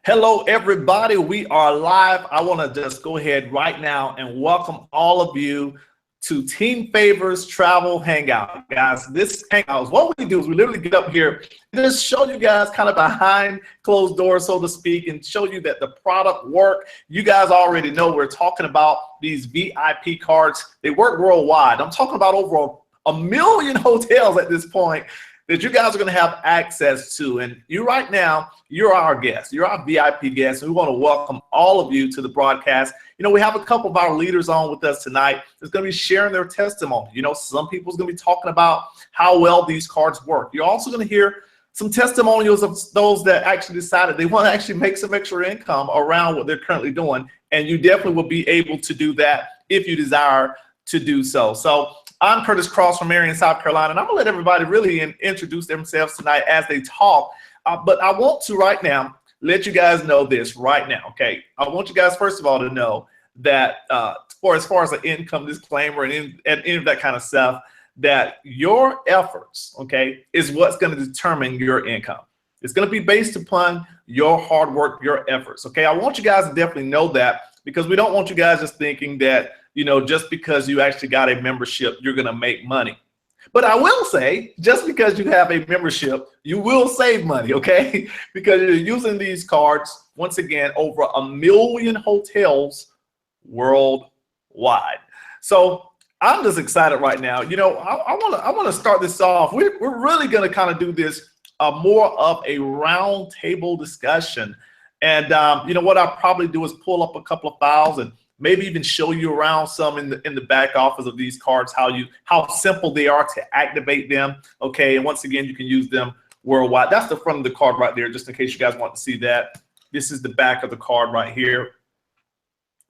Hello, everybody. We are live. I want to just go ahead right now and welcome all of you to Team Favors Travel Hangout. Guys, this Hangout, what we do is we literally get up here and just show you guys kind of behind closed doors, so to speak, and show you that the product work. You guys already know we're talking about these VIP cards. They work worldwide. I'm talking about over a million hotels at this point that you guys are going to have access to. And you right now, you're our guest. You're our VIP guest. And we want to welcome all of you to the broadcast. You know, we have a couple of our leaders on with us tonight that's going to be sharing their testimony. You know, some people's going to be talking about how well these cards work. You're also going to hear some testimonials of those that actually decided they want to actually make some extra income around what they're currently doing. And you definitely will be able to do that if you desire to do so. So I'm Curtis Cross from Marion, South Carolina, and I'm gonna let everybody really introduce themselves tonight as they talk. But I want to right now let you guys know this right now, okay? I want you guys first of all to know that as far as the income disclaimer and any of that kind of stuff, that your efforts, okay, is what's going to determine your income. It's going to be based upon your hard work, your efforts, okay? I want you guys to definitely know that, because we don't want you guys just thinking that, you know, just because you actually got a membership, you're going to make money. But I will say, just because you have a membership, you will save money, okay? Because you're using these cards, once again, over 1 million hotels worldwide. So I'm just excited right now. You know, I want to start this off. We're really going to kind of do this more of a round table discussion. And you know what I'll probably do is pull up a couple of files and maybe even show you around some in the back office of these cards, how simple they are to activate them. Okay, and once again, you can use them worldwide. That's the front of the card right there, just in case you guys want to see that. This is the back of the card right here.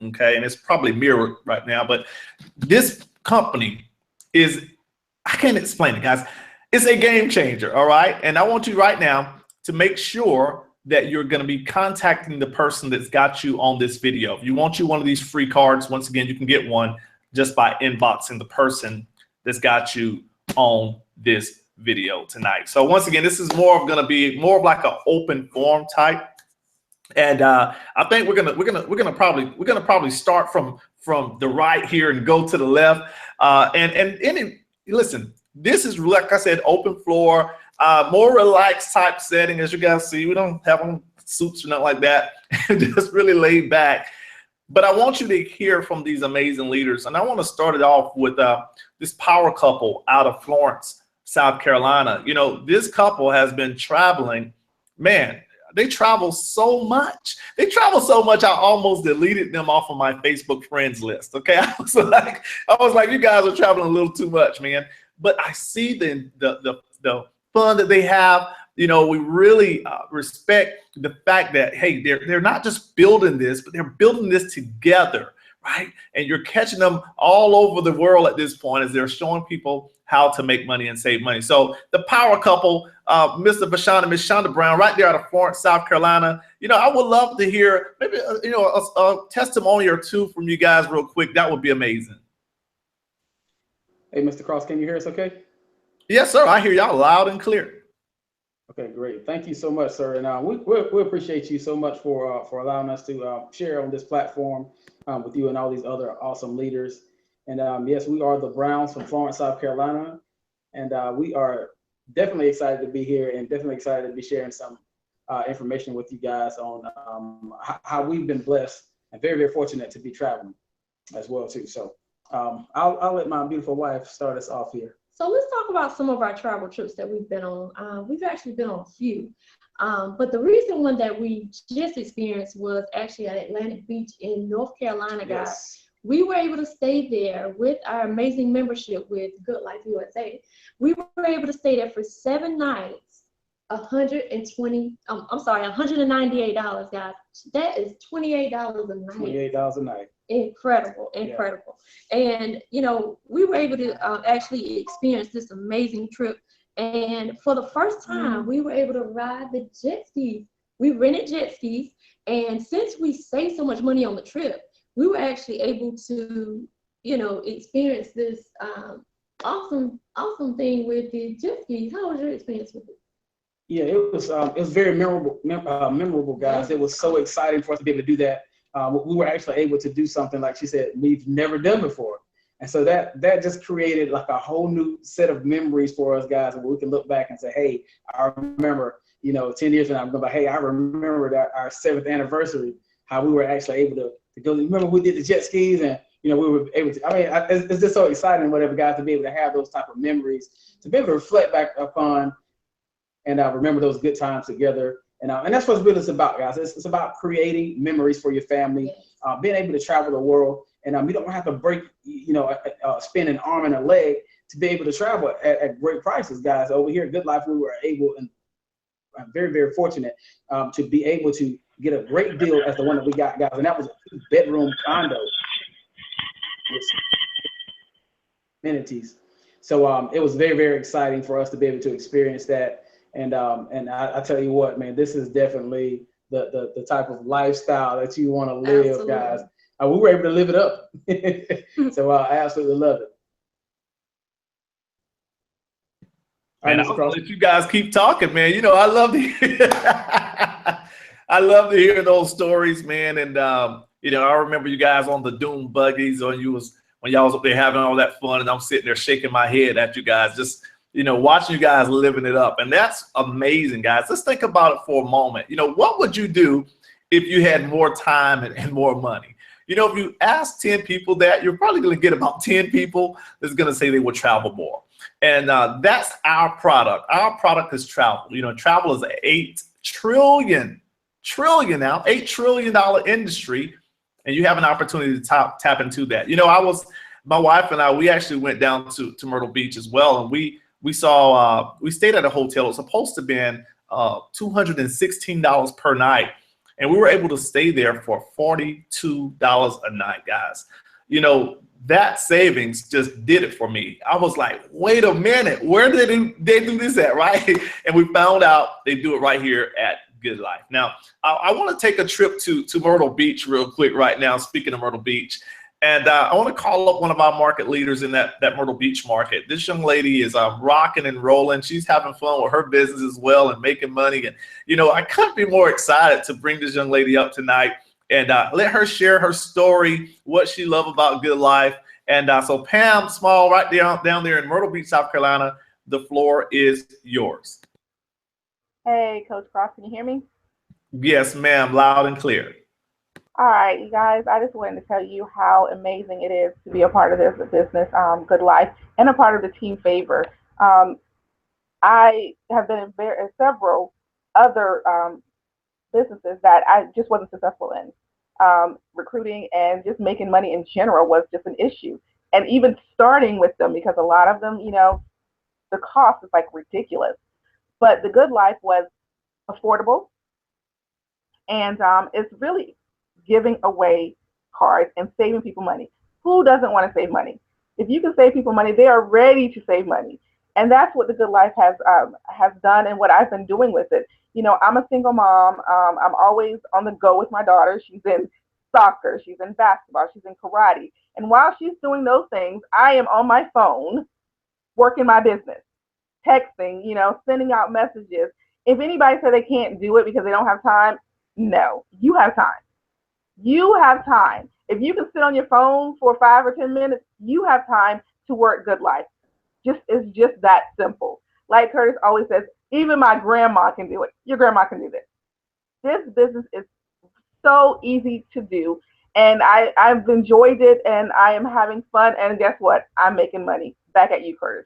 Okay, and it's probably mirrored right now, but this company is, I can't explain it, guys. It's a game changer, all right? And I want you right now to make sure that you're going to be contacting the person that's got you on this video. If you want one of these free cards, once again, you can get one just by inboxing the person that's got you on this video tonight. So once again, this is going to be more of like an open forum type. And I think we're gonna probably start from the right here and go to the left. Listen, this is, like I said, open floor. More relaxed type setting. As you guys see, we don't have on suits or nothing like that. Just really laid back. But I want you to hear from these amazing leaders. And I want to start it off with this power couple out of Florence, South Carolina. You know, this couple has been traveling. Man, they travel so much. They travel so much, I almost deleted them off of my Facebook friends list. Okay, I was like, you guys are traveling a little too much, man. But I see the fun that they have. You know, we really respect the fact that, hey, they're not just building this, but they're building this together, right? And you're catching them all over the world at this point as they're showing people how to make money and save money. So the power couple, Mr. Vashon and Miss Shonda Brown, right there out of Florence, South Carolina. You know, I would love to hear maybe a testimony or two from you guys real quick. That would be amazing. Hey, Mr. Cross, can you hear us okay? Yes, sir. I hear y'all loud and clear. Okay, great. Thank you so much, sir. And we appreciate you so much for allowing us to share on this platform with you and all these other awesome leaders. And yes, we are the Browns from Florence, South Carolina. And we are definitely excited to be here and definitely excited to be sharing some information with you guys on how we've been blessed and very, very fortunate to be traveling as well, too. So I'll let my beautiful wife start us off here. So let's talk about some of our travel trips that we've been on. We've actually been on a few, but the recent one that we just experienced was actually at Atlantic Beach in North Carolina, guys. Yes. We were able to stay there with our amazing membership with Good Life USA. We were able to stay there for 7 nights, $198, guys. That is $28 a night. $28 a night. Incredible. Yeah. And you know, we were able to actually experience this amazing trip, and for the first time we were able to ride the jet skis. We rented jet skis, and since we saved so much money on the trip, we were actually able to, you know, experience this awesome thing with the jet skis. How was your experience with it? Yeah, it was very memorable, guys. It was so exciting for us to be able to do that. We were actually able to do something, like she said, we've never done before. And so that just created like a whole new set of memories for us guys, and we can look back and say, hey, I remember, 10 years from now, I'm going to be, hey, I remember that our 7th anniversary, how we were actually able to go. Remember we did the jet skis, and we were able to. I mean, it's just so exciting, whatever, guys, to be able to have those type of memories, to be able to reflect back upon, and remember those good times together. And that's what really it's about, guys. It's about creating memories for your family, being able to travel the world, and you don't have to break, spend an arm and a leg to be able to travel at great prices, guys. Over here at Good Life, we were able, and I'm very, very fortunate to be able to get a great deal as the one that we got, guys. And that was a 2-bedroom condo with amenities. So it was very, very exciting for us to be able to experience that. And I tell you what, man, this is definitely the type of lifestyle that you want to live, absolutely, guys. We were able to live it up. So I absolutely love it. Man, I'll let you guys keep talking, man. I love to hear, I love to hear those stories, man. And I remember you guys on the Doom buggies, or when y'all was up there having all that fun, and I'm sitting there shaking my head at you guys, just watching you guys living it up. And that's amazing, guys. Let's think about it for a moment. What would you do if you had more time and more money? If you ask 10 people that, you're probably going to get about 10 people that's going to say they would travel more. And that's our product. Our product is travel. Travel is an $8 trillion now, $8 trillion industry. And you have an opportunity to tap into that. My wife and I, we actually went down to Myrtle Beach as well. And we stayed at a hotel. It was supposed to have been $216 per night. And we were able to stay there for $42 a night, guys. That savings just did it for me. I was like, wait a minute, where did they do this at, right? And we found out they do it right here at Good Life. Now, I want to take a trip to Myrtle Beach real quick right now, speaking of Myrtle Beach. And I want to call up one of our market leaders in that Myrtle Beach market. This young lady is rocking and rolling. She's having fun with her business as well and making money. And, I couldn't be more excited to bring this young lady up tonight and let her share her story, what she loves about Good Life. And so Pam Small, right down there in Myrtle Beach, South Carolina, the floor is yours. Hey, Coach Cross, can you hear me? Yes, ma'am, loud and clear. All right, you guys, I just wanted to tell you how amazing it is to be a part of this business, Good Life, and a part of the Team Favor. I have been in several other businesses that I just wasn't successful in. Recruiting and just making money in general was just an issue. And even starting with them, because a lot of them, the cost is like ridiculous. But the Good Life was affordable, and it's really giving away cards and saving people money. Who doesn't want to save money? If you can save people money, they are ready to save money. And that's what the Good Life has done, and what I've been doing with it. I'm a single mom. I'm always on the go with my daughter. She's in soccer, she's in basketball, she's in karate. And while she's doing those things, I am on my phone working my business, texting, sending out messages. If anybody said they can't do it because they don't have time, no, you have time. You have time. If you can sit on your phone for 5 or 10 minutes, you have time to work Good Life. It's just that simple. Like Curtis always says, even my grandma can do it. Your grandma can do this. This business is so easy to do, and I've enjoyed it, and I am having fun. And guess what? I'm making money. Back at you, Curtis.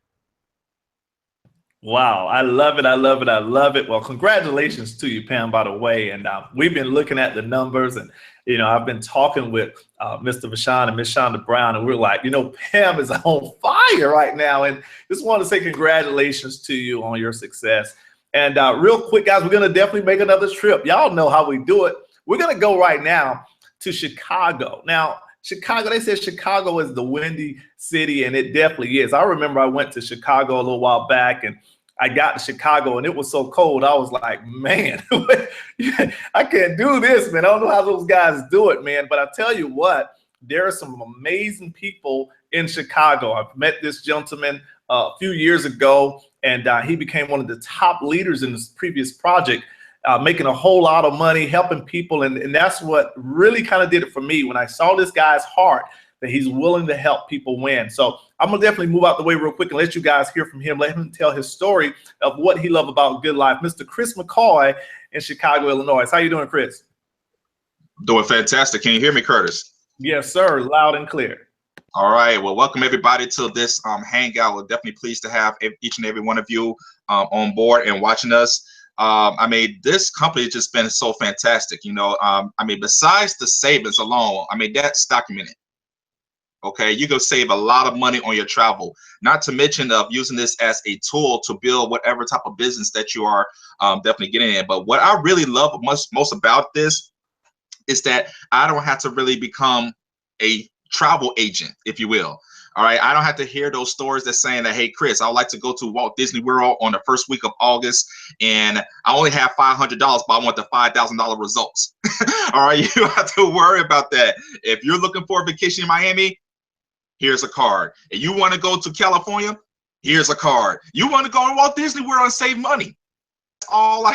Wow, I love it. I love it. I love it. Well, congratulations to you, Pam, by the way. And we've been looking at the numbers, and, I've been talking with Mr. Vashon and Miss Shonda Brown, and we're like, Pam is on fire right now. And just want to say congratulations to you on your success. And real quick, guys, we're going to definitely make another trip. Y'all know how we do it. We're going to go right now to Chicago. Now, Chicago, they said Chicago is the windy city, and it definitely is. I remember I went to Chicago a little while back, and I got to Chicago, and it was so cold. I was like, man, I can't do this, man. I don't know how those guys do it, man. But I tell you what, there are some amazing people in Chicago. I've met this gentleman a few years ago, and he became one of the top leaders in this previous project, making a whole lot of money, helping people, and that's what really kind of did it for me when I saw this guy's heart, that he's willing to help people win. So I'm gonna definitely move out the way real quick and let you guys hear from him. Let him tell his story of what he loved about good life. Mr. Chris McCoy in Chicago, Illinois. How you doing, Chris? Doing fantastic. Can you hear me, Curtis? Yes, sir. Loud and clear. All right. Well, welcome everybody to this Hangout. We're definitely pleased to have each and every one of you on board and watching us. I mean, this company has just been so fantastic. You know, I mean, besides the savings alone, I mean, that's documented. Okay, you can save a lot of money on your travel, not to mention of using this as a tool to build whatever type of business that you are definitely getting in. But what I really love most about this is that I don't have to really become a travel agent, if you will. All right, I don't have to hear those stories that saying that, hey, Chris, I would like to go to Walt Disney World on the first week of August, and I only have $500, but I want the $5,000 results. All right, you don't have to worry about that. If you're looking for a vacation in Miami, here's a card. And you want to go to California, here's a card. You want to go to Walt Disney World and save money.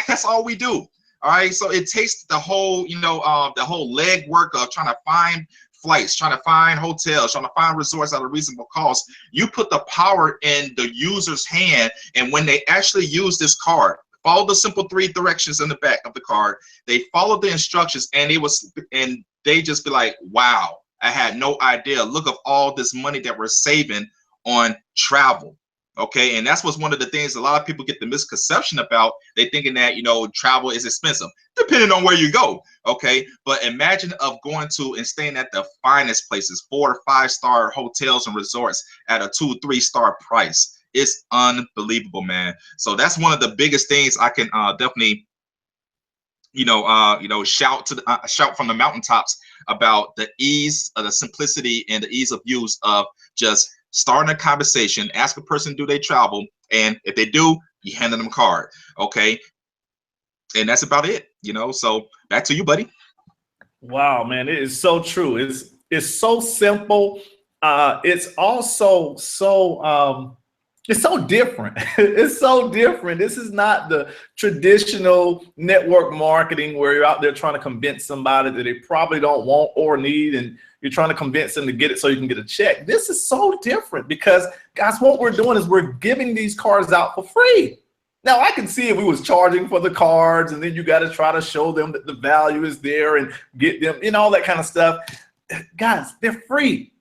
That's all we do. All right, so it takes the whole, you know, the whole leg work of trying to find flights, trying to find hotels, trying to find resorts at a reasonable cost. You put the power in the user's hand, and when they actually use this card, follow the simple 3 directions in the back of the card. They follow the instructions, and they just be like, wow, I had no idea. Look at all this money that we're saving on travel. Okay, and that's what's one of the things a lot of people get the misconception about. They thinking that, you know, travel is expensive, depending on where you go. Okay, but imagine of going to and staying at the finest places, 4 to 5 star hotels and resorts at a 2-3 star price. It's unbelievable, man. So that's one of the biggest things I can definitely, shout from the mountaintops about the ease, the simplicity, and the ease of use of just starting a conversation. Ask a person, do they travel? And if they do, you hand them a card. Okay, and that's about it. You know. So back to you, buddy. Wow, man, it is so true. It's so simple. It's also so it's so different. It's so different. This is not the traditional network marketing where you're out there trying to convince somebody that they probably don't want or need, and you're trying to convince them to get it so you can get a check. This is so different because, guys, what we're doing is we're giving these cards out for free. Now, I can see if we was charging for the cards, and then you got to try to show them that the value is there and get them, you know, all that kind of stuff. Guys, they're free.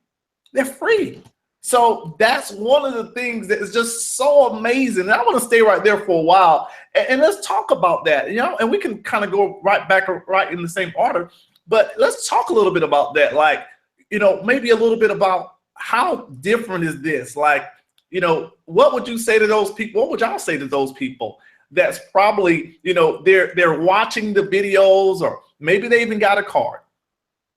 They're free. So that's one of the things that is just so amazing. And I want to stay right there for a while, and let's talk about that, you know, and we can kind of go right back right in the same order. But let's talk a little bit about that. Like, you know, maybe a little bit about how different is this? Like, you know, what would you say to those people? What would y'all say to those people that's probably, you know, they're watching the videos, or maybe they even got a card,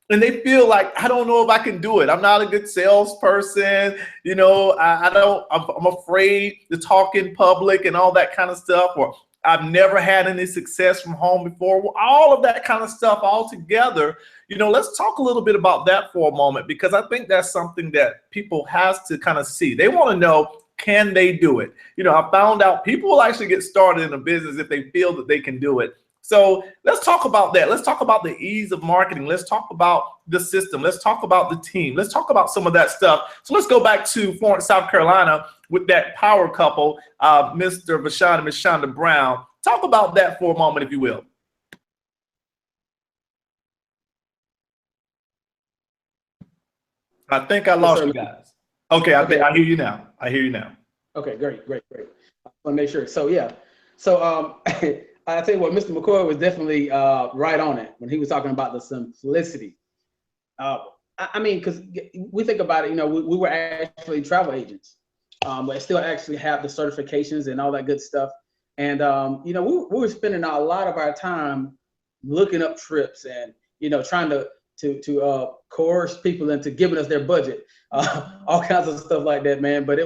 and they feel like, I don't know if I can do it. I'm not a good salesperson. You know, I'm afraid to talk in public and all that kind of stuff, or I've never had any success from home before. Well, all of that kind of stuff all together. You know, let's talk a little bit about that for a moment, because I think that's something that people have to kind of see. They want to know, can they do it? You know, I found out people will actually get started in a business if they feel that they can do it. So let's talk about that. Let's talk about the ease of marketing. Let's talk about the system. Let's talk about the team. Let's talk about some of that stuff. So let's go back to Florence, South Carolina with that power couple, Mr. Vashon and Ms. Shonda Brown. Talk about that for a moment, if you will. I think I lost you guys. Okay, I hear you now. I hear you now. Okay, great. I want to make sure. So yeah, so I tell you what, Mr. McCoy was definitely right on it when he was talking about the simplicity. I mean, because we think about it, you know, we were actually travel agents, but still actually have the certifications and all that good stuff. And you know, we were spending a lot of our time looking up trips and, you know, trying to coerce people into giving us their budget, all kinds of stuff like that, man. But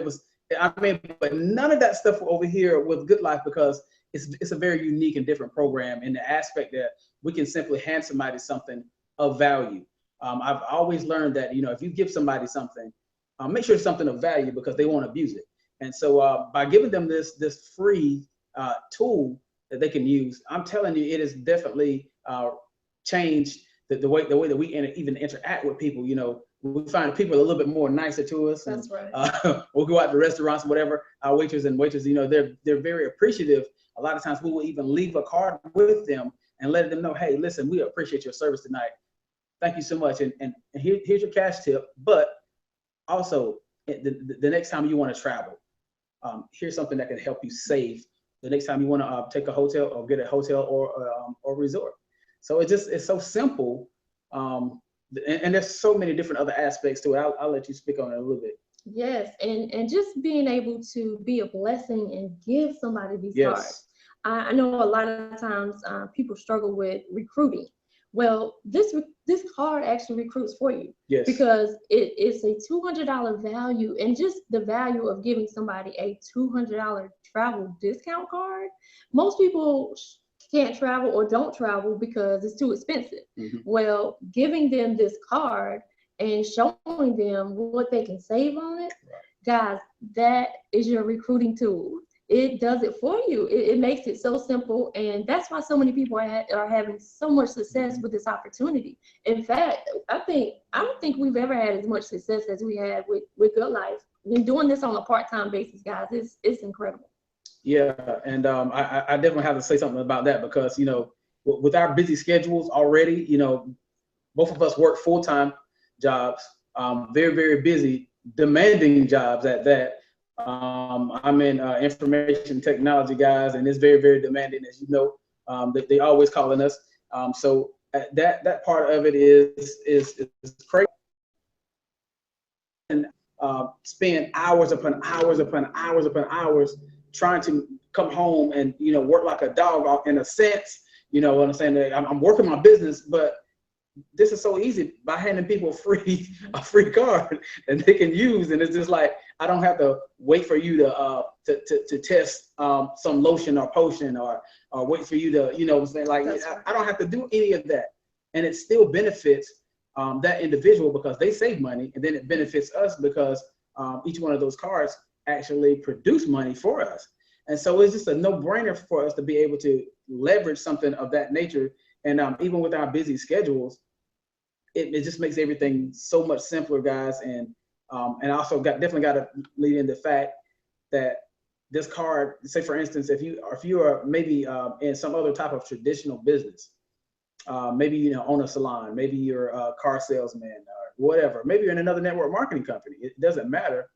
but none of that stuff over here with Good Life, because it's a very unique and different program in the aspect that we can simply hand somebody something of value. I've always learned that, you know, if you give somebody something, make sure it's something of value, because they won't abuse it. And so by giving them this free tool that they can use, I'm telling you, it has definitely changed the way that we even interact with people. You know, we find people a little bit more nicer to us. That's right. We'll go out to restaurants, whatever. Our waiters and waitresses, you know, they're very appreciative. A lot of times we will even leave a card with them and let them know, hey, listen, we appreciate your service tonight. Thank you so much. And here's your cash tip. But also, the next time you want to travel, here's something that can help you save the next time you want to take a hotel or get a hotel or resort. So it's so simple. And there's so many different other aspects to it. I'll let you speak on it a little bit. Yes, and just being able to be a blessing and give somebody these Yes. cards. I know a lot of times people struggle with recruiting. Well, this card actually recruits for you. Yes. Because it's a $200 value, and just the value of giving somebody a $200 travel discount card. Most people can't travel or don't travel because it's too expensive. Mm-hmm. Well, giving them this card and showing them what they can save on it, guys, that is your recruiting tool. It does it for you. It makes it so simple, and that's why so many people are having so much success with this opportunity. In fact, I don't think we've ever had as much success as we had with Good Life. When doing this on a part-time basis, guys, it's incredible. Yeah, and I definitely have to say something about that because, you know, with our busy schedules already, you know, both of us work full-time jobs, very, very busy, demanding jobs at that. I'm in information technology, guys, and it's very, very demanding, as you know. They always calling us. So that part of it is crazy. And spend hours upon hours upon hours upon hours trying to come home and, you know, work like a dog in a sense. You know what I'm saying? I'm working my business, but this is so easy by handing people a free card that they can use, and it's just like I don't have to wait for you to test some lotion or potion or wait for you to, you know what I'm saying, like I don't have to do any of that, and it still benefits that individual because they save money, and then it benefits us because each one of those cards actually produce money for us, and so it's just a no-brainer for us to be able to leverage something of that nature. And even with our busy schedules, it just makes everything so much simpler, guys. And also definitely got to lead in the fact that this card, say for instance, if you are maybe in some other type of traditional business, maybe you know own a salon, maybe you're a car salesman or whatever, maybe you're in another network marketing company. It doesn't matter,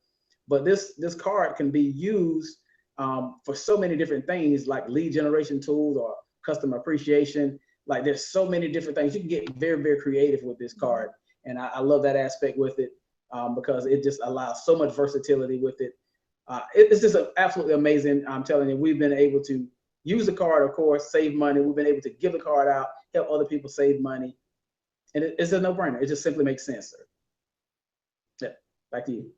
but this card can be used for so many different things like lead generation tools or customer appreciation. Like there's so many different things. You can get very, very creative with this card. And I love that aspect with it because it just allows so much versatility with it. It's just absolutely amazing. I'm telling you, we've been able to use the card, of course, save money. We've been able to give the card out, help other people save money. And it's a no-brainer. It just simply makes sense, sir. Yeah, back to you.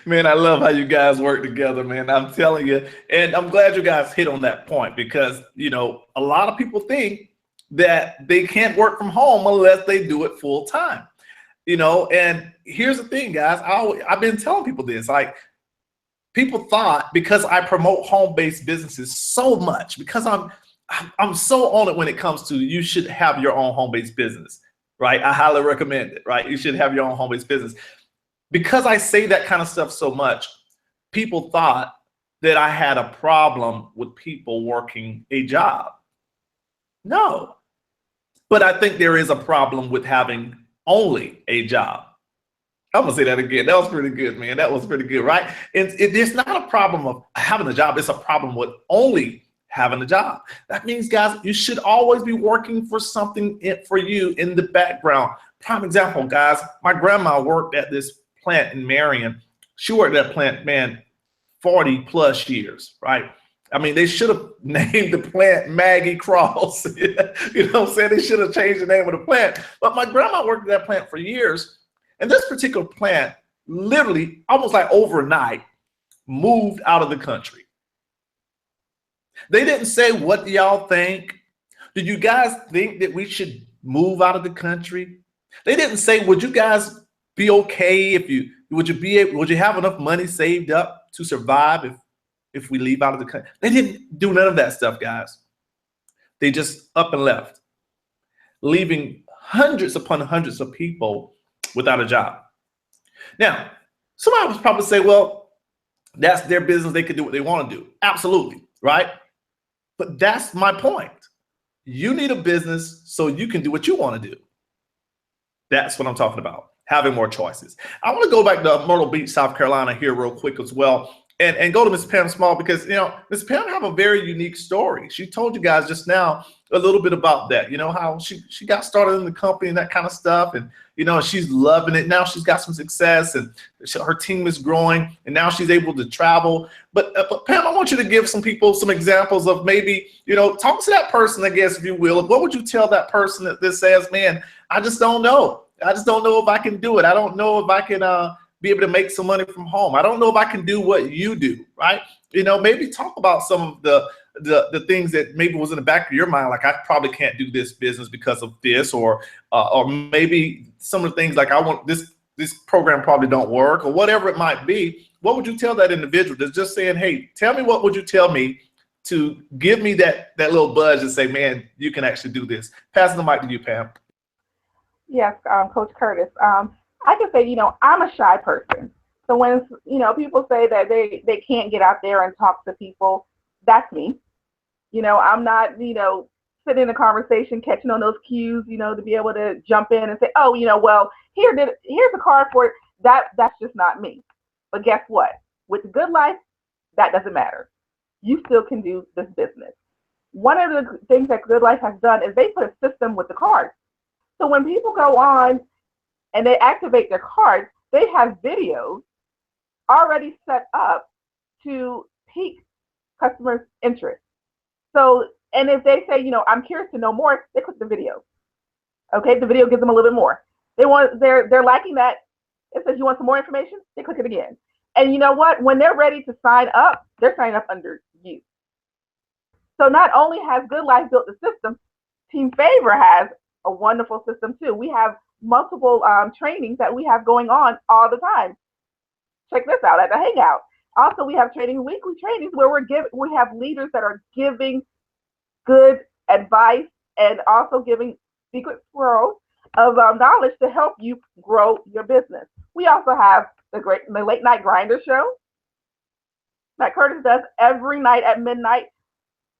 Man, I love how you guys work together, man. I'm telling you, and I'm glad you guys hit on that point because, you know, a lot of people think that they can't work from home unless they do it full time, you know. And here's the thing, guys, I've been telling people this, like people thought because I promote home-based businesses so much, because I'm so on it when it comes to you should have your own home-based business, right? I highly recommend it, right? You should have your own home-based business. Because I say that kind of stuff so much, people thought that I had a problem with people working a job. No. But I think there is a problem with having only a job. I'm going to say that again. That was pretty good, man. That was pretty good, right? It's not a problem of having a job. It's a problem with only having a job. That means, guys, you should always be working for something for you in the background. Prime example, guys, my grandma worked at this plant in Marion. She worked at that plant, man, 40 plus years, right? I mean, they should have named the plant Maggie Cross. You know what I'm saying? They should have changed the name of the plant. But my grandma worked at that plant for years. And this particular plant literally almost like overnight moved out of the country. They didn't say, what do y'all think? Do you guys think that we should move out of the country? They didn't say, would you guys be okay if you Would you have enough money saved up to survive if we leave out of the country? They didn't do none of that stuff, guys. They just up and left, leaving hundreds upon hundreds of people without a job. Now, somebody would probably say, well, that's their business. They can do what they want to do. Absolutely, right? But that's my point. You need a business so you can do what you want to do. That's what I'm talking about, having more choices. I want to go back to Myrtle Beach, South Carolina here real quick as well, and go to Ms. Pam Small, because, you know, Ms. Pam have a very unique story. She told you guys just now a little bit about that, you know, how she got started in the company and that kind of stuff. And, you know, she's loving it. Now she's got some success and her team is growing and now she's able to travel. But Pam, I want you to give some people some examples of maybe, you know, talk to that person, I guess, if you will. What would you tell that person that says, man, I just don't know. I just don't know if I can do it. I don't know if I can be able to make some money from home. I don't know if I can do what you do, right? You know, maybe talk about some of the things that maybe was in the back of your mind, like I probably can't do this business because of this, or maybe some of the things like I want this program probably don't work, or whatever it might be. What would you tell that individual that's just saying, hey, tell me, what would you tell me to give me that little buzz and say, man, you can actually do this? Passing the mic to you, Pam. Yes, Coach Curtis. I can say, you know, I'm a shy person. So when, you know, people say that they can't get out there and talk to people, that's me. You know, I'm not, you know, sitting in a conversation, catching on those cues, you know, to be able to jump in and say, oh, you know, well, here's a card for it. That's just not me. But guess what? With Good Life, that doesn't matter. You still can do this business. One of the things that Good Life has done is they put a system with the cards. So when people go on and they activate their cards, they have videos already set up to pique customers' interest. So, and if they say, you know, I'm curious to know more, they click the video. Okay, the video gives them a little bit more. They're liking that. It says, you want some more information? They click it again. And you know what? When they're ready to sign up, they're signing up under you. So not only has Good Life built the system, Team Favor has a wonderful system too. We have multiple trainings that we have going on all the time. Check this out at the Hangout. Also, we have weekly trainings where we have leaders that are giving good advice and also giving secret swirls of knowledge to help you grow your business. We also have the late night grinder show that Curtis does every night at midnight,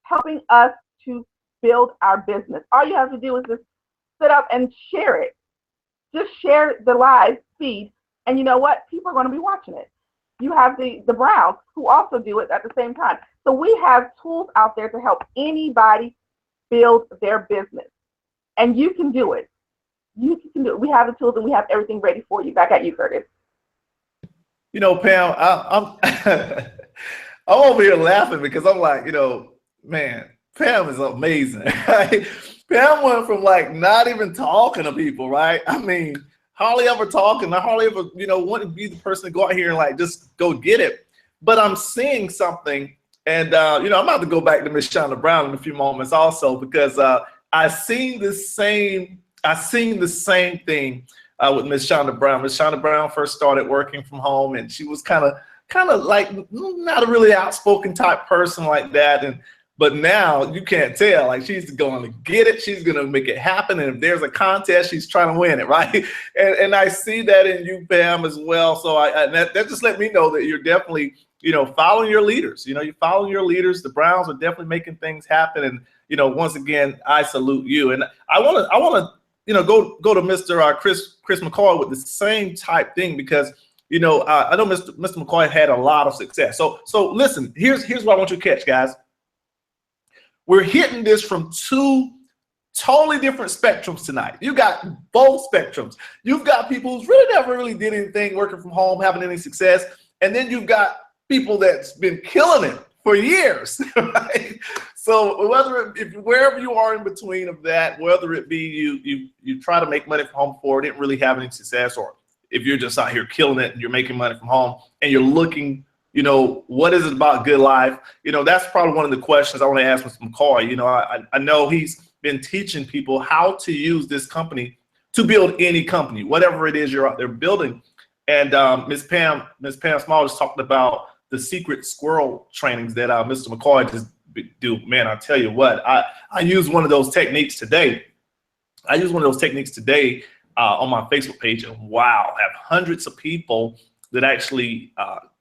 helping us to build our business. All you have to do is just sit up and share it. Just share the live feed, and you know what? People are going to be watching it. You have the Browns who also do it at the same time. So we have tools out there to help anybody build their business, and you can do it. You can do it. We have the tools and we have everything ready for you. Back at you, Curtis. You know, Pam, I'm I'm over here laughing because I'm like, you know, man, Pam is amazing. Right? Pam went from like not even talking to people, right? I mean, hardly ever talking. I hardly ever, you know, want to be the person to go out here and like just go get it. But I'm seeing something, and you know, I'm about to go back to Miss Shonda Brown in a few moments also, because I seen the same thing with Miss Shonda Brown. Miss Shonda Brown first started working from home, and she was kind of like not a really outspoken type person like that, but now you can't tell. Like, she's going to get it. She's going to make it happen. And if there's a contest, she's trying to win it, right? And I see that in you, Pam, as well. So that just let me know that you're definitely, you know, following your leaders. You know, you're following your leaders. The Browns are definitely making things happen. And, you know, once again, I salute you. And I want to, you know, go to Mr. Chris McCoy with the same type thing, because, you know, I know Mr. McCoy had a lot of success. So listen, here's what I want you to catch, guys. We're hitting this from two totally different spectrums tonight. You got both spectrums. You've got people who's really never really did anything, working from home, having any success. And then you've got people that's been killing it for years, right? So wherever you are in between of that, whether it be you try to make money from home before, didn't really have any success, or if you're just out here killing it and you're making money from home and you're looking, you know, what is it about Good Life? You know, that's probably one of the questions I want to ask Mr. McCoy. You know, I know he's been teaching people how to use this company to build any company, whatever it is you're out there building. And Miss Pam Small just talked about the secret squirrel trainings that Mr. McCoy just do. Man, I tell you what, I use one of those techniques today. On my Facebook page, and wow, I have hundreds of people that actually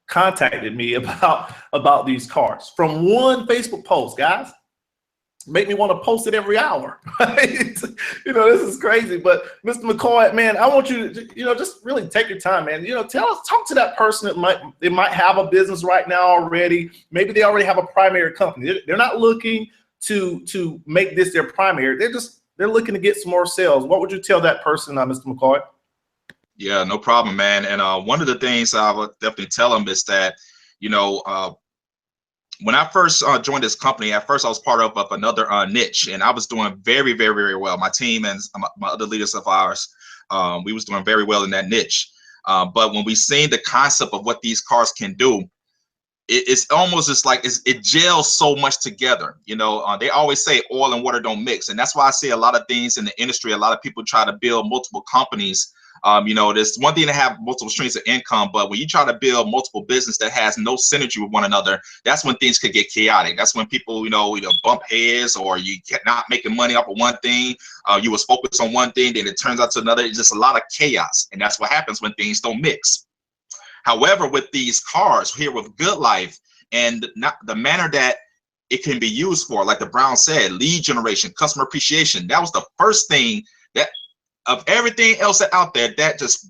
contacted me about these cars from one Facebook post, guys. Make me want to post it every hour. Right? You know, this is crazy. But Mr. McCoy, man, I want you to, you know, just really take your time, man. You know, talk to that person that might have a business right now already. Maybe they already have a primary company. They're not looking to make this their primary. They're looking to get some more sales. What would you tell that person, Mr. McCoy? Yeah, no problem, man. And one of the things I would definitely tell them is that, you know, when I first joined this company, at first I was part of another niche, and I was doing very, very, very well. My team and my other leaders of ours, we was doing very well in that niche. But when we seen the concept of what these cars can do, it's almost just like it gels so much together. You know, they always say oil and water don't mix, and that's why I see a lot of things in the industry. A lot of people try to build multiple companies. You know, there's one thing to have multiple streams of income, but when you try to build multiple business that has no synergy with one another, that's when things could get chaotic. That's when people, you know, either bump heads, or you get not making money off of one thing. You was focused on one thing, then it turns out to another. It's just a lot of chaos, and that's what happens when things don't mix. However, with these cars here with Good Life, and not the manner that it can be used for, like the Brown said, lead generation, customer appreciation, that was the first thing that, of everything else that out there, that just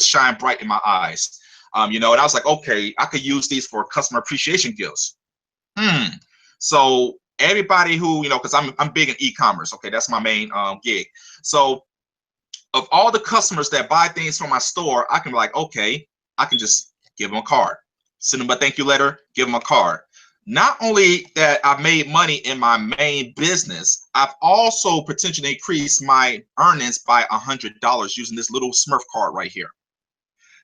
shined bright in my eyes. You know, and I was like, okay, I could use these for customer appreciation gifts. So everybody who, you know, because I'm big in e-commerce, okay, that's my main gig. So of all the customers that buy things from my store, I can be like, okay, I can just give them a card, send them a thank you letter, give them a card. Not only that I've made money in my main business, I've also potentially increased my earnings by $100 using this little Smurf card right here.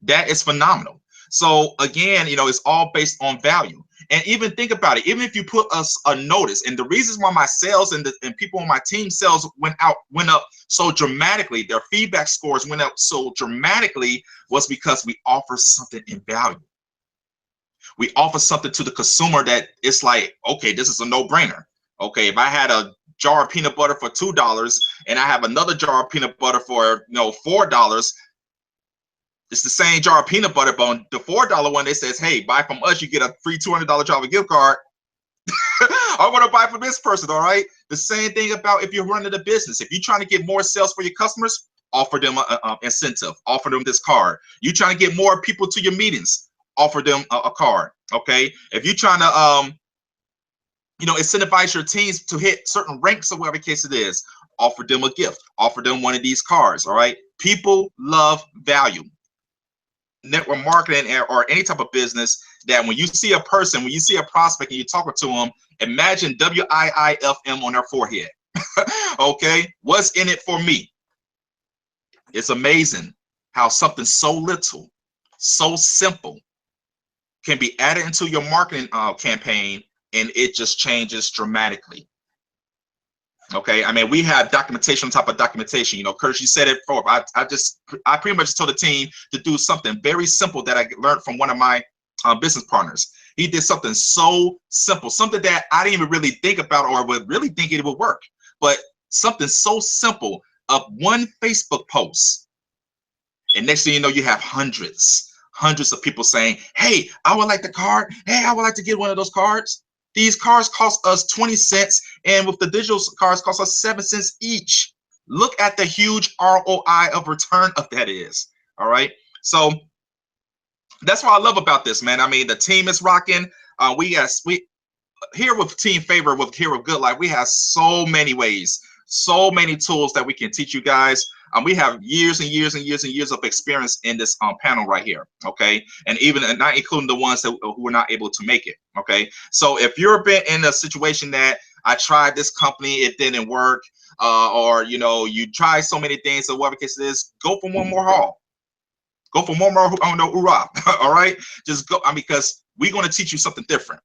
That is phenomenal. So again, you know, it's all based on value. And even think about it, even if you put us a notice, and the reasons why my sales and people on my team sales went up so dramatically, their feedback scores went up so dramatically, was because we offer something in value. We offer something to the consumer that it's like, okay, this is a no-brainer. Okay, if I had a jar of peanut butter for $2 and I have another jar of peanut butter for, you know, $4, it's the same jar of peanut butter, but on the $4 one, it says, hey, buy from us, you get a free $200 Java gift card. I want to buy from this person, all right? The same thing about if you're running a business. If you're trying to get more sales for your customers, offer them an incentive, offer them this card. You're trying to get more people to your meetings, offer them a card, okay? If you're trying to, you know, incentivize your teams to hit certain ranks or whatever case it is, offer them a gift, offer them one of these cards, all right? People love value. Network marketing or any type of business, that when you see a person, when you see a prospect and you're talking to them, imagine WIIFM on their forehead. Okay, what's in it for me? It's amazing how something so little, so simple, can be added into your marketing campaign, and it just changes dramatically. Okay, I mean, we have documentation on top of documentation. You know, Curtis, you said it before. I pretty much told the team to do something very simple that I learned from one of my business partners. He did something so simple, something that I didn't even really think about or would really think it would work, but something so simple of one Facebook post. And next thing you know, you have hundreds of people saying, hey, I would like the card. Hey, I would like to get one of those cards. These cards cost us 20 cents, and with the digital cards cost us 7 cents each. Look at the huge ROI of return of that is. All right. So that's what I love about this, man. I mean, the team is rocking. We here with Team Favor, with here with Good Life, we have so many ways, so many tools that we can teach you guys. We have years and years and years and years of experience in this panel right here, okay? And even not including the ones who were not able to make it, okay? So if you're been in a situation that I tried this company, it didn't work, or you know, you try so many things, or whatever case it is, go for one more haul. Go for one more, hoorah, all right? Just go, because we're going to teach you something different.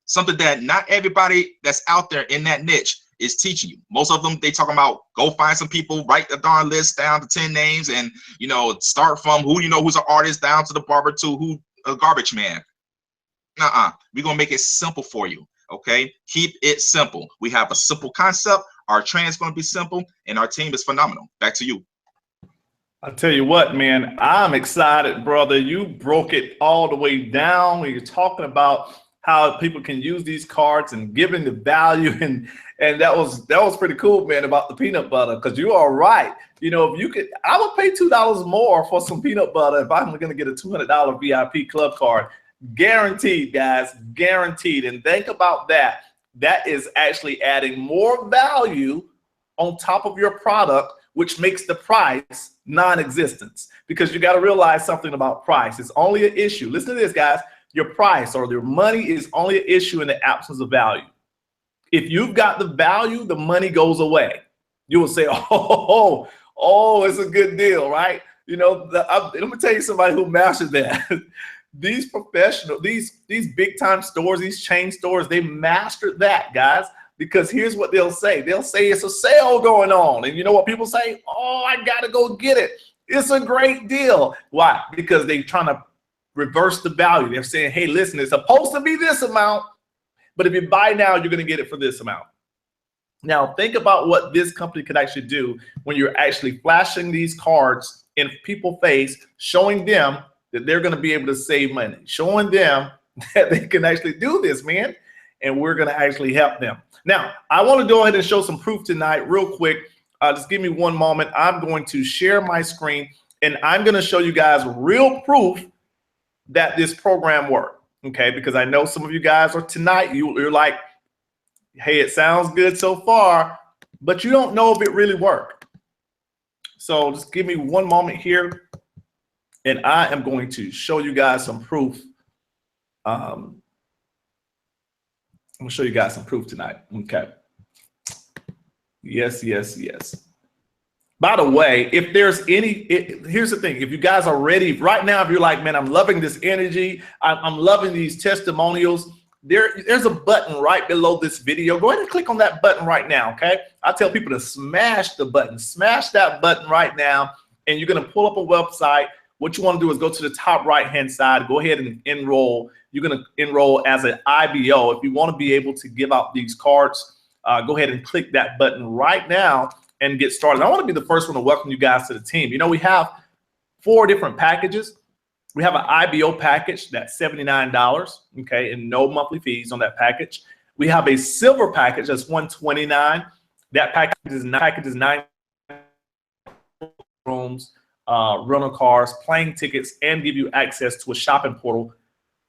Something that not everybody that's out there in that niche is teaching you. Most of them, they talking about go find some people, write the darn list down to 10 names, and you know, start from who you know who's an artist down to the barber to who a garbage man. We're gonna make it simple for you. Okay, keep it simple. We have a simple concept. Our train is going to be simple, and our team is phenomenal. Back to you. I tell you what, man, I'm excited, brother. You broke it all the way down when you're talking about how people can use these cards and giving the value, and that was pretty cool, man, about the peanut butter, because you are right. You know, if you could, I would pay $2 more for some peanut butter if I'm going to get a $200 VIP club card. Guaranteed, guys, guaranteed. And think about that. That is actually adding more value on top of your product, which makes the price non-existent. Because you got to realize something about price. It's only an issue. Listen to this, guys. Your price or your money is only an issue in the absence of value. If you've got the value, the money goes away. You will say, oh, it's a good deal, right? You know, let me tell you somebody who mastered that. These professional, these big time stores, these chain stores, they mastered that, guys, because here's what they'll say. They'll say it's a sale going on. And you know what people say? Oh, I got to go get it. It's a great deal. Why? Because they're trying to reverse the value. They're saying, hey, listen, it's supposed to be this amount, but if you buy now, you're going to get it for this amount. Now, think about what this company could actually do when you're actually flashing these cards in people's face, showing them that they're going to be able to save money, showing them that they can actually do this, man, and we're going to actually help them. Now, I want to go ahead and show some proof tonight real quick. Just give me one moment. I'm going to share my screen, and I'm going to show you guys real proof that this program worked, okay? Because I know some of you guys are tonight, you're like, hey, it sounds good so far, but you don't know if it really worked. So just give me one moment here. And I am going to show you guys some proof. I'm going to show you guys some proof tonight. Okay. Yes. By the way, if there's any, here's the thing. If you guys are ready right now, if you're like, man, I'm loving this energy, I'm loving these testimonials, there's a button right below this video. Go ahead and click on that button right now, okay? I tell people to smash the button. Smash that button right now, and you're going to pull up a website. What you want to do is go to the top right-hand side, go ahead and enroll. You're going to enroll as an IBO. If you want to be able to give out these cards, go ahead and click that button right now and get started. I want to be the first one to welcome you guys to the team. You know, we have 4 different packages. We have an IBO package that's $79, okay, and no monthly fees on that package. We have a silver package that's $129. That package is 9 rooms. Rental cars, plane tickets, and give you access to a shopping portal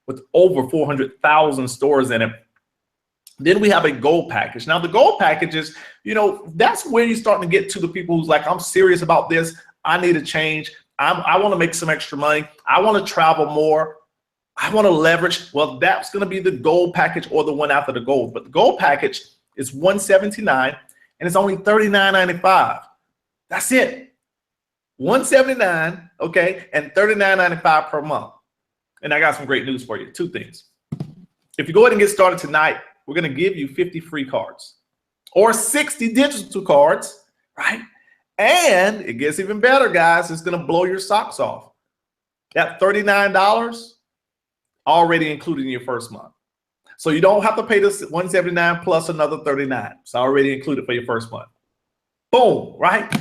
with over 400,000 stores in it. Then we have a gold package. Now the gold package is, you know, that's where you're starting to get to the people who's like, I'm serious about this. I need a change. I want to make some extra money. I want to travel more. I want to leverage. Well, that's going to be the gold package or the one after the gold. But the gold package is $179 and it's only $39.95. That's it. $179, okay, and $39.95 per month. And I got some great news for you. 2 things. If you go ahead and get started tonight, we're going to give you 50 free cards or 60 digital cards, right? And it gets even better, guys. It's going to blow your socks off. That $39 already included in your first month. So you don't have to pay this $179 plus another $39. It's already included for your first month. Boom, right?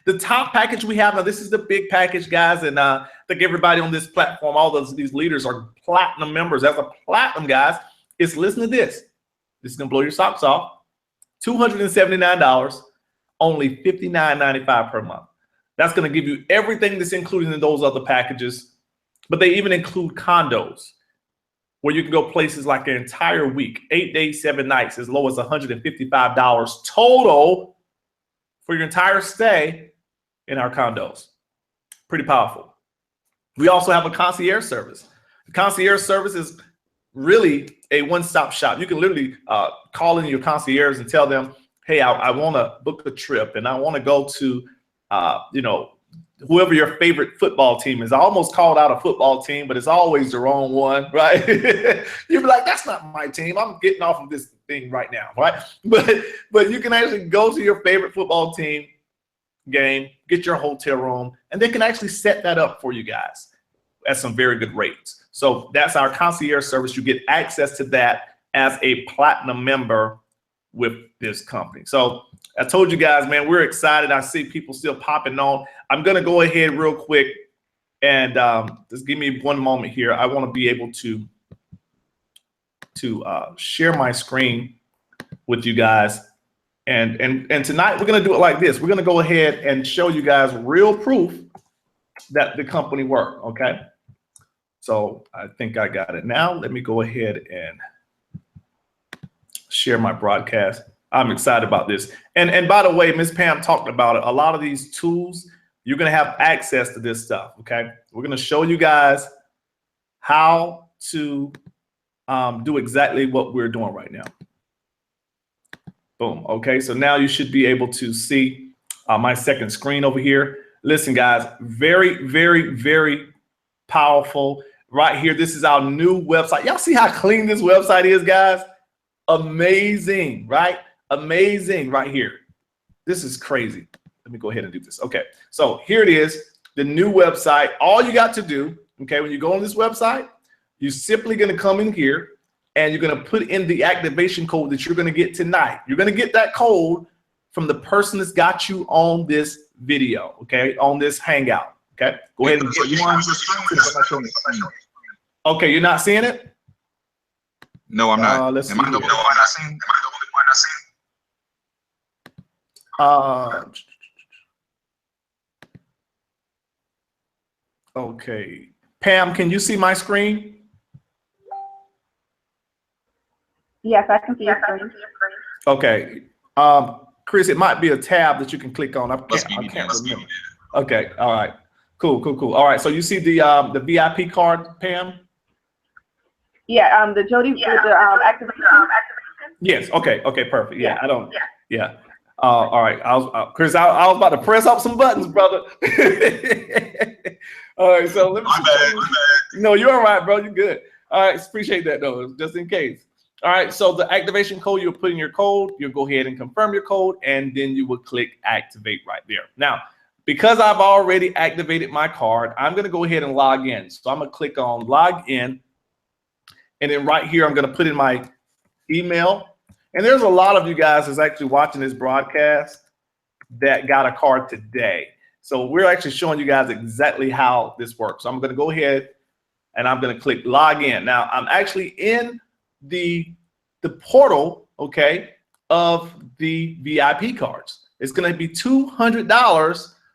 The top package we have, now this is the big package, guys, and I think everybody on this platform, all these leaders are platinum members. As a platinum, guys, is listen to this. This is going to blow your socks off. $279, only $59.95 per month. That's going to give you everything that's included in those other packages, but they even include condos where you can go places like an entire week, 8 days, 7 nights, as low as $155 total for your entire stay in our condos. Pretty powerful. We also have a concierge service. The concierge service is really a one-stop shop. You can literally call in your concierge and tell them, hey, I want to book a trip and I want to go to, you know, whoever your favorite football team is. I almost called out a football team, but it's always the wrong one, right? You'd be like, that's not my team. I'm getting off of this thing right now, right? But you can actually go to your favorite football team game, get your hotel room, and they can actually set that up for you guys at some very good rates. So that's our concierge service. You get access to that as a platinum member with this company. So I told you guys, man, we're excited. I see people still popping on. I'm going to go ahead real quick and just give me one moment here. I want to be able to share my screen with you guys. And tonight we're going to do it like this. We're going to go ahead and show you guys real proof that the company worked. Okay. So I think I got it now. Let me go ahead and share my broadcast. I'm excited about this. And by the way, Ms. Pam talked about it. A lot of these tools, you're going to have access to this stuff. Okay. We're going to show you guys how to do exactly what we're doing right now. Boom. Okay. So now you should be able to see my second screen over here. Listen, guys, very, very, very powerful right here. This is our new website. Y'all see how clean this website is, guys? Amazing, right? Amazing right here. This is crazy. Let me go ahead and do this. Okay. So here it is, the new website. All you got to do, okay, when you go on this website, you're simply going to come in here and you're going to put in the activation code that you're going to get tonight. You're going to get that code from the person that's got you on this video, okay, on this Hangout. Okay, go ahead and get one. Okay, you're not seeing it? No, I'm not. Let's Am I the only one not seeing? Am I the only one not seeing? Okay, Pam, can you see my screen? Yes, I can see your screen. Okay, Chris, it might be a tab that you can click on. I can't remember. Okay, all right, cool. All right, so you see the VIP card, Pam? Yeah, the Jody with the activation. Yes. Okay. Perfect. Yeah. I don't. Yeah. All right. Chris, I was about to press up some buttons, brother. All right. So let me. No, you're all right, bro. You're good. All right. Appreciate that though, just in case. All right. So the activation code, you'll put in your code. You'll go ahead and confirm your code, and then you will click activate right there. Now, because I've already activated my card, I'm going to go ahead and log in. So I'm going to click on log in. And then right here, I'm going to put in my email. And there's a lot of you guys that's actually watching this broadcast that got a card today. So we're actually showing you guys exactly how this works. So I'm going to go ahead and I'm going to click log in. Now, I'm actually in the portal, okay, of the VIP cards. It's going to be $200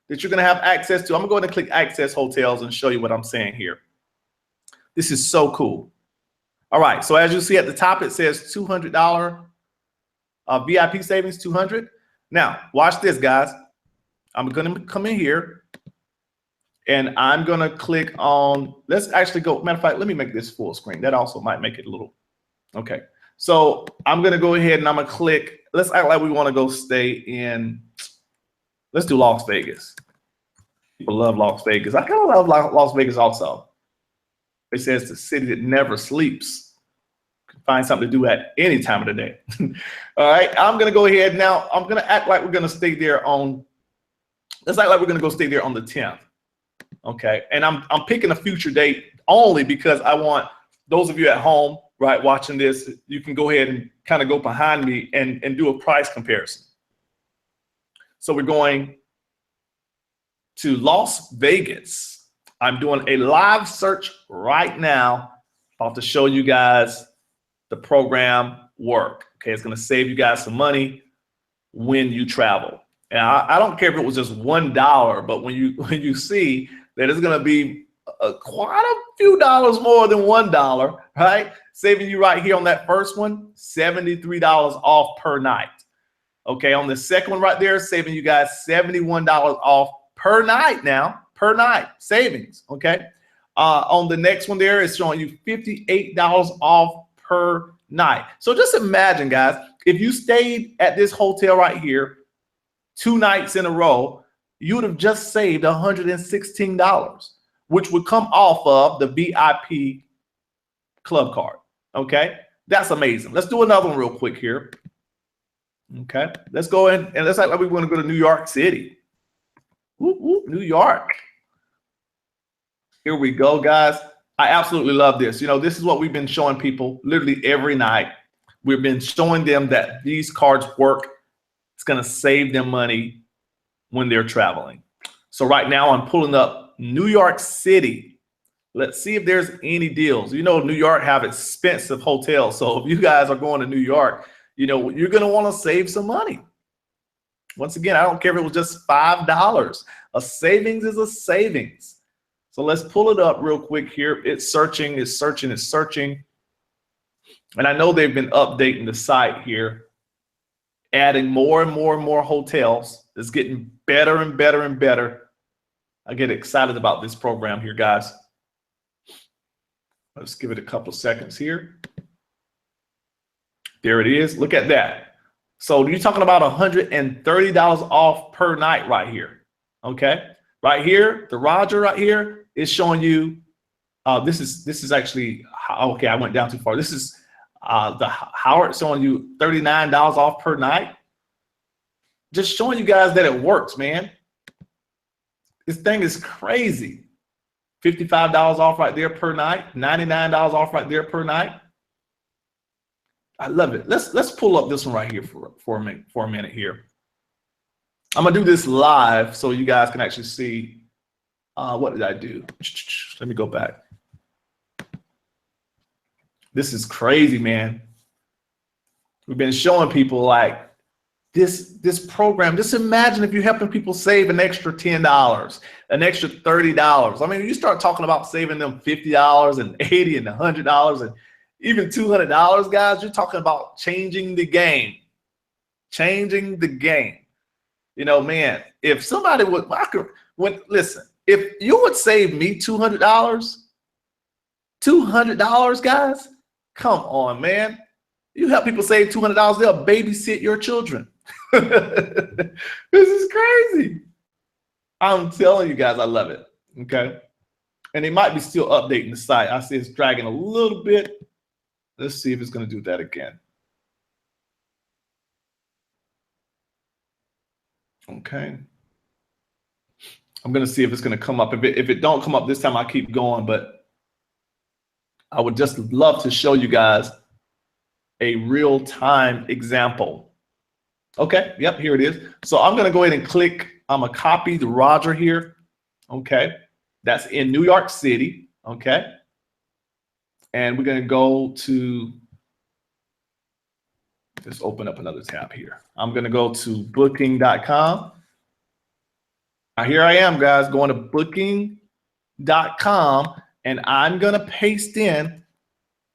that you're going to have access to. I'm going to click access hotels and show you what I'm saying here. This is so cool. All right, so as you see at the top, it says $200 VIP savings, 200. Now, watch this, guys. I'm going to come in here, and I'm going to click on, let's actually go, matter of fact, let me make this full screen. That also might make it a little, okay. So I'm going to go ahead and I'm going to click, let's act like we want to go stay in, let's do Las Vegas. People love Las Vegas. I kind of love Las Vegas also. It says the city that never sleeps. Find something to do at any time of the day. All right, I'm gonna go ahead now. I'm gonna act like we're gonna stay there on, let's act like we're gonna go stay there on the 10th. Okay, and I'm picking a future date only because I want those of you at home, right, watching this, you can go ahead and kind of go behind me and do a price comparison. So we're going to Las Vegas. I'm doing a live search right now. About to show you guys the program work. Okay, it's going to save you guys some money when you travel. And I don't care if it was just $1, but when you see that it's going to be quite a few dollars more than $1, right? Saving you right here on that first one, $73 off per night. Okay, on the second one right there, saving you guys $71 off per night now, per night savings. Okay, on the next one there, it's showing you $58 off per night. So just imagine, guys, if you stayed at this hotel right here 2 nights in a row, you would have just saved $116, which would come off of the VIP club card. Okay, That's amazing. Let's do another one real quick here. Okay, let's go in and let's act like we want to go to New York City. Whoop, whoop, New York. Here we go, guys. I absolutely love this. You know, this is what we've been showing people literally every night. We've been showing them that these cards work. It's going to save them money when they're traveling. So right now I'm pulling up New York City. Let's see if there's any deals. You know, New York have expensive hotels. So if you guys are going to New York, you know, you're going to want to save some money. Once again, I don't care if it was just $5. A savings is a savings. So let's pull it up real quick here. It's searching, it's searching, it's searching. And I know they've been updating the site here, adding more and more and more hotels. It's getting better and better and better. I get excited about this program here, guys. Let's give it a couple seconds here. There it is. Look at that. So you're talking about $130 off per night right here. Okay. Right here, the Roger right here is showing you. This is actually, okay, I went down too far. This is the Howard showing you $39 off per night. Just showing you guys that it works, man. This thing is crazy. $55 off right there per night. $99 off right there per night. I love it. Let's pull up this one right here for a minute here. I'm gonna do this live so you guys can actually see. What did I do? Let me go back. This is crazy, man. We've been showing people like this program. Just imagine if you're helping people save an extra $10, an extra $30. I mean, you start talking about saving them $50 and $80 and $100 and even $200, guys. You're talking about changing the game. Changing the game. You know, man, if somebody would, listen, if you would save me $200, guys, come on, man. You help people save $200, they'll babysit your children. This is crazy. I'm telling you guys, I love it. Okay. And they might be still updating the site. I see it's dragging a little bit. Let's see if it's going to do that again. Okay. I'm going to see if it's going to come up. If it don't come up this time, I'll keep going. But I would just love to show you guys a real-time example. Okay. Yep. Here it is. So I'm going to go ahead and click. I'm going to copy the Roger here. Okay. That's in New York City. Okay. And we're going to go to, just open up another tab here. I'm going to go to booking.com. Now here I am, guys, going to booking.com, and I'm going to paste in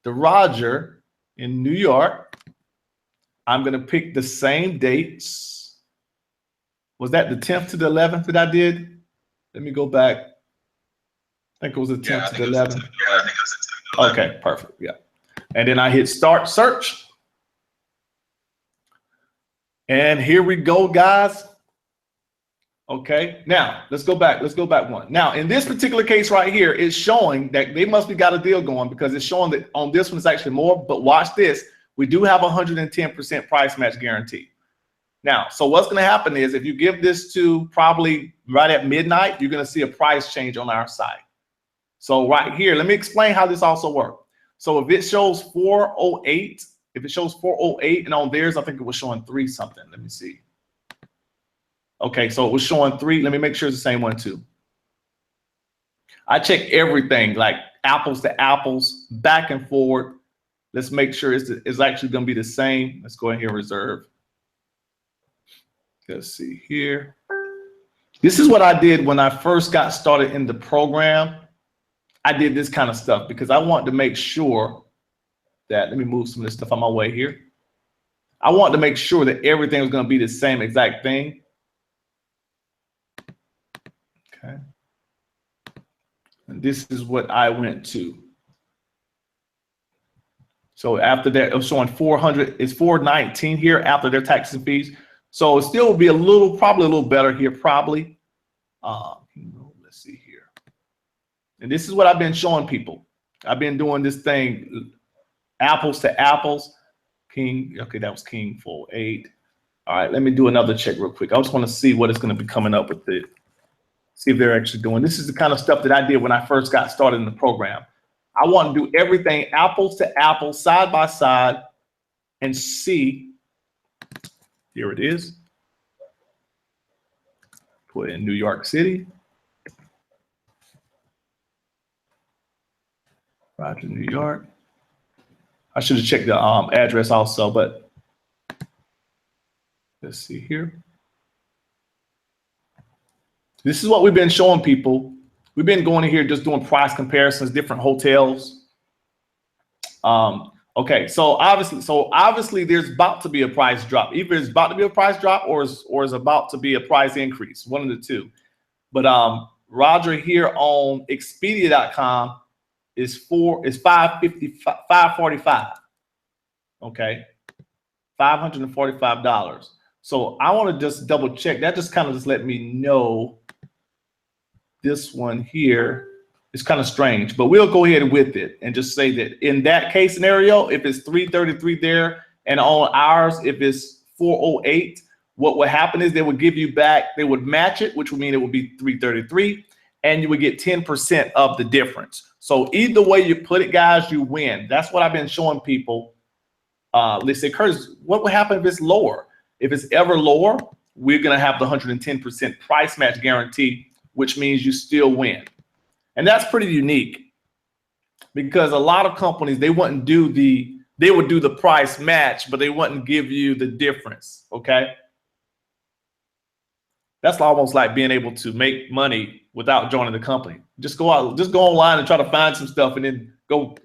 the Roger in New York. I'm going to pick the same dates. Was that the 10th to the 11th that I did? Let me go back. I think it was the 10th to the 11th. Yeah, I think it was the 10th to the 11th. Okay, perfect. Yeah. And then I hit start search. And here we go, guys. Okay, now let's go back. Let's go back one. Now, in this particular case right here, it's showing that they must be got a deal going because it's showing that on this one it's actually more. But watch this. We do have 110% price match guarantee. Now, so what's going to happen is if you give this to probably right at midnight, you're going to see a price change on our site. So right here, let me explain how this also works. So if it shows 408, if it shows 408 and on theirs, I think it was showing 3 something. Let me see. Okay, so it was showing 3. Let me make sure it's the same one too. I check everything like apples to apples, back and forward. Let's make sure it's actually going to be the same. Let's go ahead and reserve. Let's see here. This is what I did when I first got started in the program. I did this kind of stuff because I want to make sure that, let me move some of this stuff on my way here. I want to make sure that everything was going to be the same exact thing. Okay. And this is what I went to. So after that, it was showing 400, it's 419 here after their taxes and fees. So it still will be a little, probably a little better here, probably. Let's see here. And this is what I've been showing people. I've been doing this thing Apples to apples. King, okay, that was King 4-8. All right, let me do another check real quick. I just want to see what is going to be coming up with it. See if they're actually doing. This is the kind of stuff that I did when I first got started in the program. I want to do everything apples to apples, side by side, and see. Here it is. Put in New York City. Roger, New York. I should have checked the address also, but let's see here. This is what we've been showing people. We've been going in here just doing price comparisons, different hotels. Okay, so obviously there's about to be a price drop. Either it's about to be a price drop or is about to be a price increase, one of the two. But Roger here on Expedia.com is $545. Okay, $545. So I want to just double check. That just kind of just let me know this one here is kind of strange, but we'll go ahead with it and just say that in that case scenario, if it's 333 there and on ours, if it's 408, what would happen is they would give you back, they would match it, which would mean it would be 333, and you would get 10% of the difference. So either way you put it, guys, you win. That's what I've been showing people. They say, Curtis, what would happen if it's lower? If it's ever lower, we're going to have the 110% price match guarantee, which means you still win. And that's pretty unique because a lot of companies, they would do the price match, but they wouldn't give you the difference. Okay. That's almost like being able to make money without joining the company. Just go online and try to find some stuff and then go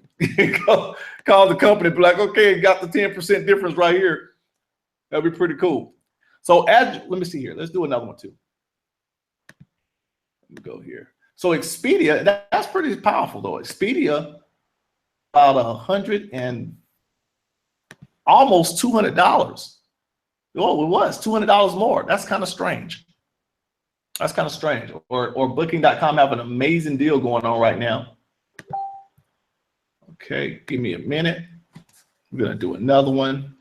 call the company and be like, okay, got the 10% difference right here. That'd be pretty cool. So let me see here. Let's do another one too. Let me go here. So Expedia, that's pretty powerful though. Expedia, about $100 and almost $200. Oh, it was $200 more. That's kind of strange. That's kind of strange. Or Booking.com have an amazing deal going on right now. Okay, give me a minute. We're gonna do another one.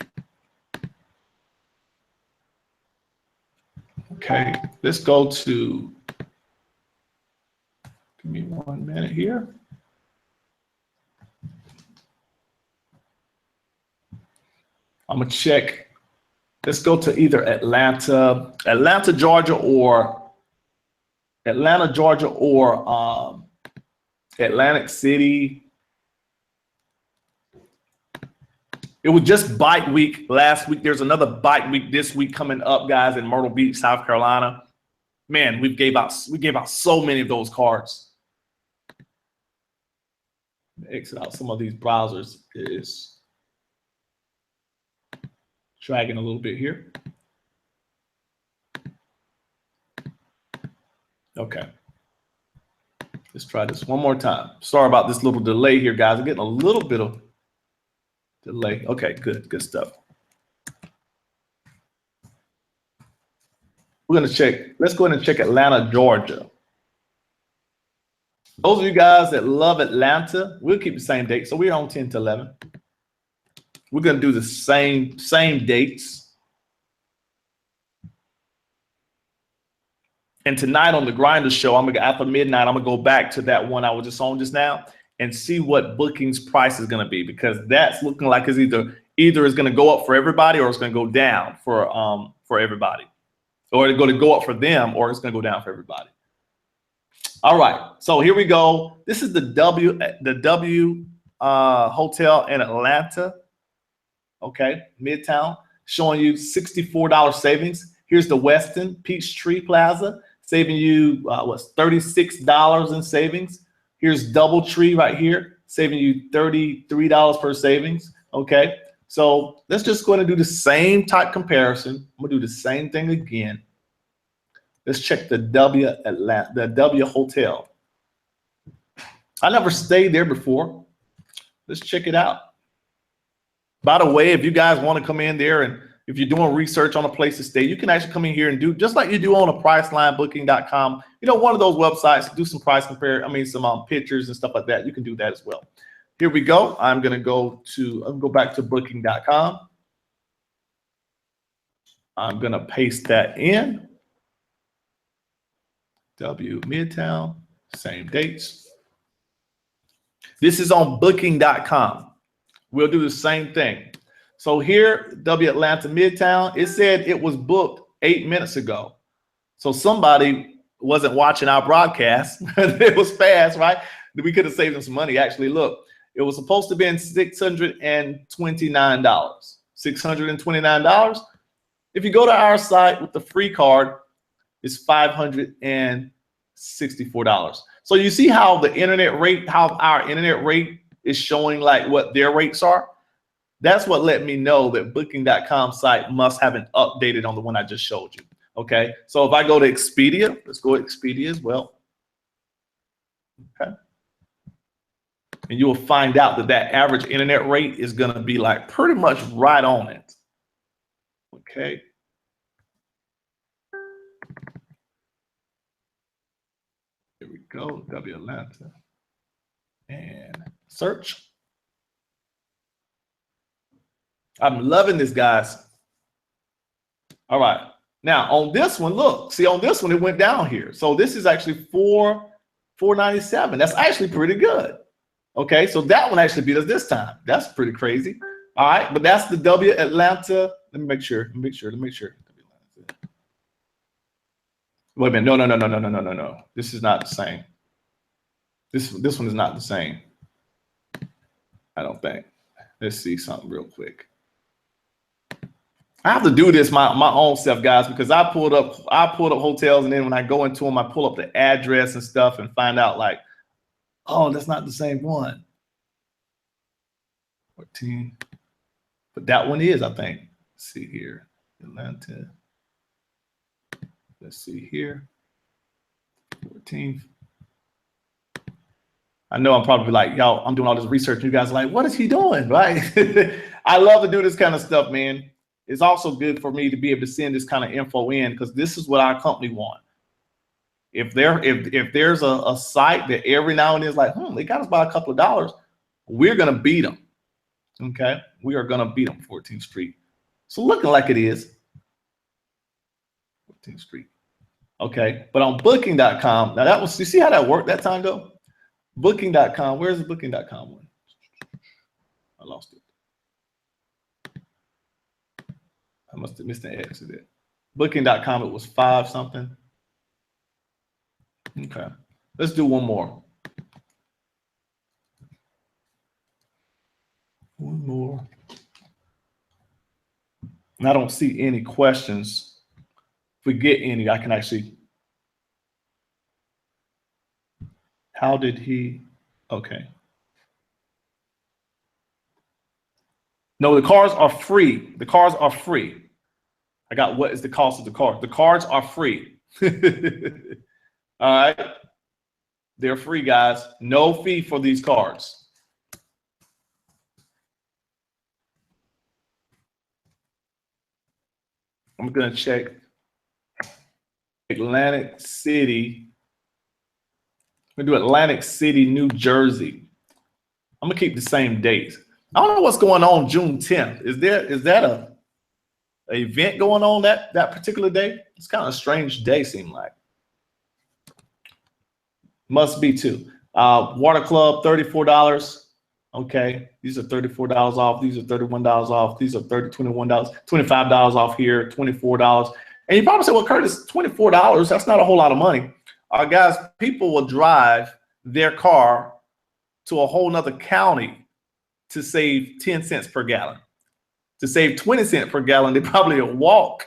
Okay, let's go to. Give me 1 minute here. I'm gonna check. Let's go to either Atlanta, Georgia, or Atlantic City. It was just bike week last week. There's another bike week this week coming up, guys, in Myrtle Beach, South Carolina. Man, we gave out so many of those cards. Exit out some of these browsers. Is dragging a little bit here. Okay. Let's try this one more time. Sorry about this little delay here, guys. I'm getting a little bit of delay. Okay, good stuff. We're gonna check. Let's go ahead and check Atlanta, Georgia. Those of you guys that love Atlanta, we'll keep the same date. So we're on 10 to 11. We're gonna do the same dates. And tonight on the Grinder Show, after midnight, I'm gonna go back to that one I was just on just now and see what Booking's price is gonna be, because that's looking like it's either it's gonna go up for everybody or it's gonna go down for everybody, or it's gonna go up for them or it's gonna go down for everybody. All right, so here we go. This is the W Hotel in Atlanta. Okay, Midtown, showing you $64 savings. Here's the Westin Peachtree Plaza, saving you what's $36 in savings. Here's Doubletree right here, saving you $33 per savings. Okay, so let's just go ahead and do the same type comparison. I'm gonna do the same thing again. Let's check the W Hotel. I never stayed there before. Let's check it out. By the way, if you guys want to come in there and if you're doing research on a place to stay, you can actually come in here and do just like you do on a Priceline, Booking.com. You know, one of those websites, do some price compare. I mean, some pictures and stuff like that. You can do that as well. here we go. I'm gonna go back to booking.com. I'm gonna paste that in. W Midtown, same dates. This is on booking.com. We'll do the same thing. So here, W Atlanta Midtown, it said it was booked 8 minutes ago. So somebody wasn't watching our broadcast. It was fast, right? We could have saved them some money. Actually, look, it was supposed to be in $629. $629. If you go to our site with the free card, it's $564. So you see how the internet rate, how our internet rate is showing like what their rates are? That's what let me know that booking.com site must have been updated on the one I just showed you. Okay, so if I go to Expedia, let's go to Expedia as well. Okay. And you will find out that that average internet rate is going to be like pretty much right on it. Okay. Here we go, W Atlanta, and search. I'm loving this, guys. All right, now on this one, look, see on this one, it went down here. So this is actually $497. That's actually pretty good. Okay, so that one actually beat us this time. That's pretty crazy. All right, but that's the W Atlanta. Let me make sure. Wait a minute. No. This is not the same. This one is not the same. I don't think. Let's see something real quick. I have to do this my own self, guys, because I pulled up hotels, and then when I go into them, I pull up the address and stuff and find out like, oh, that's not the same one. 14. But that one is, I think. Let's see here. Atlanta. Let's see here. 14th. I know I'm probably like, y'all, I'm doing all this research. You guys are like, what is he doing? Right? I love to do this kind of stuff, man. It's also good for me to be able to send this kind of info in because this is what our company wants. If there's a site that every now and then is like, they got us by a couple of dollars, we're gonna beat them. Okay, we are gonna beat them. 14th Street. So looking like it is 14th Street. Okay, but on Booking.com, now that was, you see how that worked that time though? Booking.com, where's the Booking.com one? I lost it. I must have missed the exit. Booking.com, it was 5 something. Okay, let's do one more. One more. And I don't see any questions. If we get any, I can actually. How did he? Okay. No, the cars are free. The cars are free. I got what is the cost of the car? The cards are free. All right. They're free, guys. No fee for these cards. I'm going to check Atlantic City. I'm going to do Atlantic City, New Jersey. I'm going to keep the same dates. I don't know what's going on June 10th. Is that a event going on that particular day? It's kind of a strange day, seem like. Must be too. Water Club, $34. Okay, these are $34 off. These are $31 off. These are $21, $25 off here, $24. And you probably say, well, Curtis, $24, that's not a whole lot of money. Guys, people will drive their car to a whole nother county to save 10 cents per gallon. To save 20 cents per gallon, they probably walk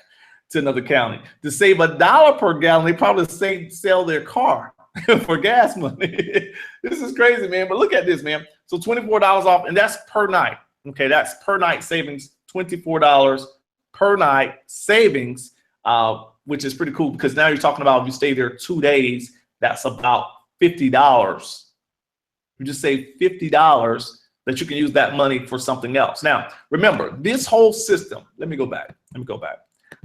to another county. To save $1 per gallon, they probably sell their car for gas money. This is crazy, man. But look at this, man. So $24 off, and that's per night. Okay, that's per night savings, $24 per night savings, which is pretty cool because now you're talking about if you stay there 2 days, that's about $50. You just save $50 that you can use that money for something else. Now, remember, this whole system, let me go back.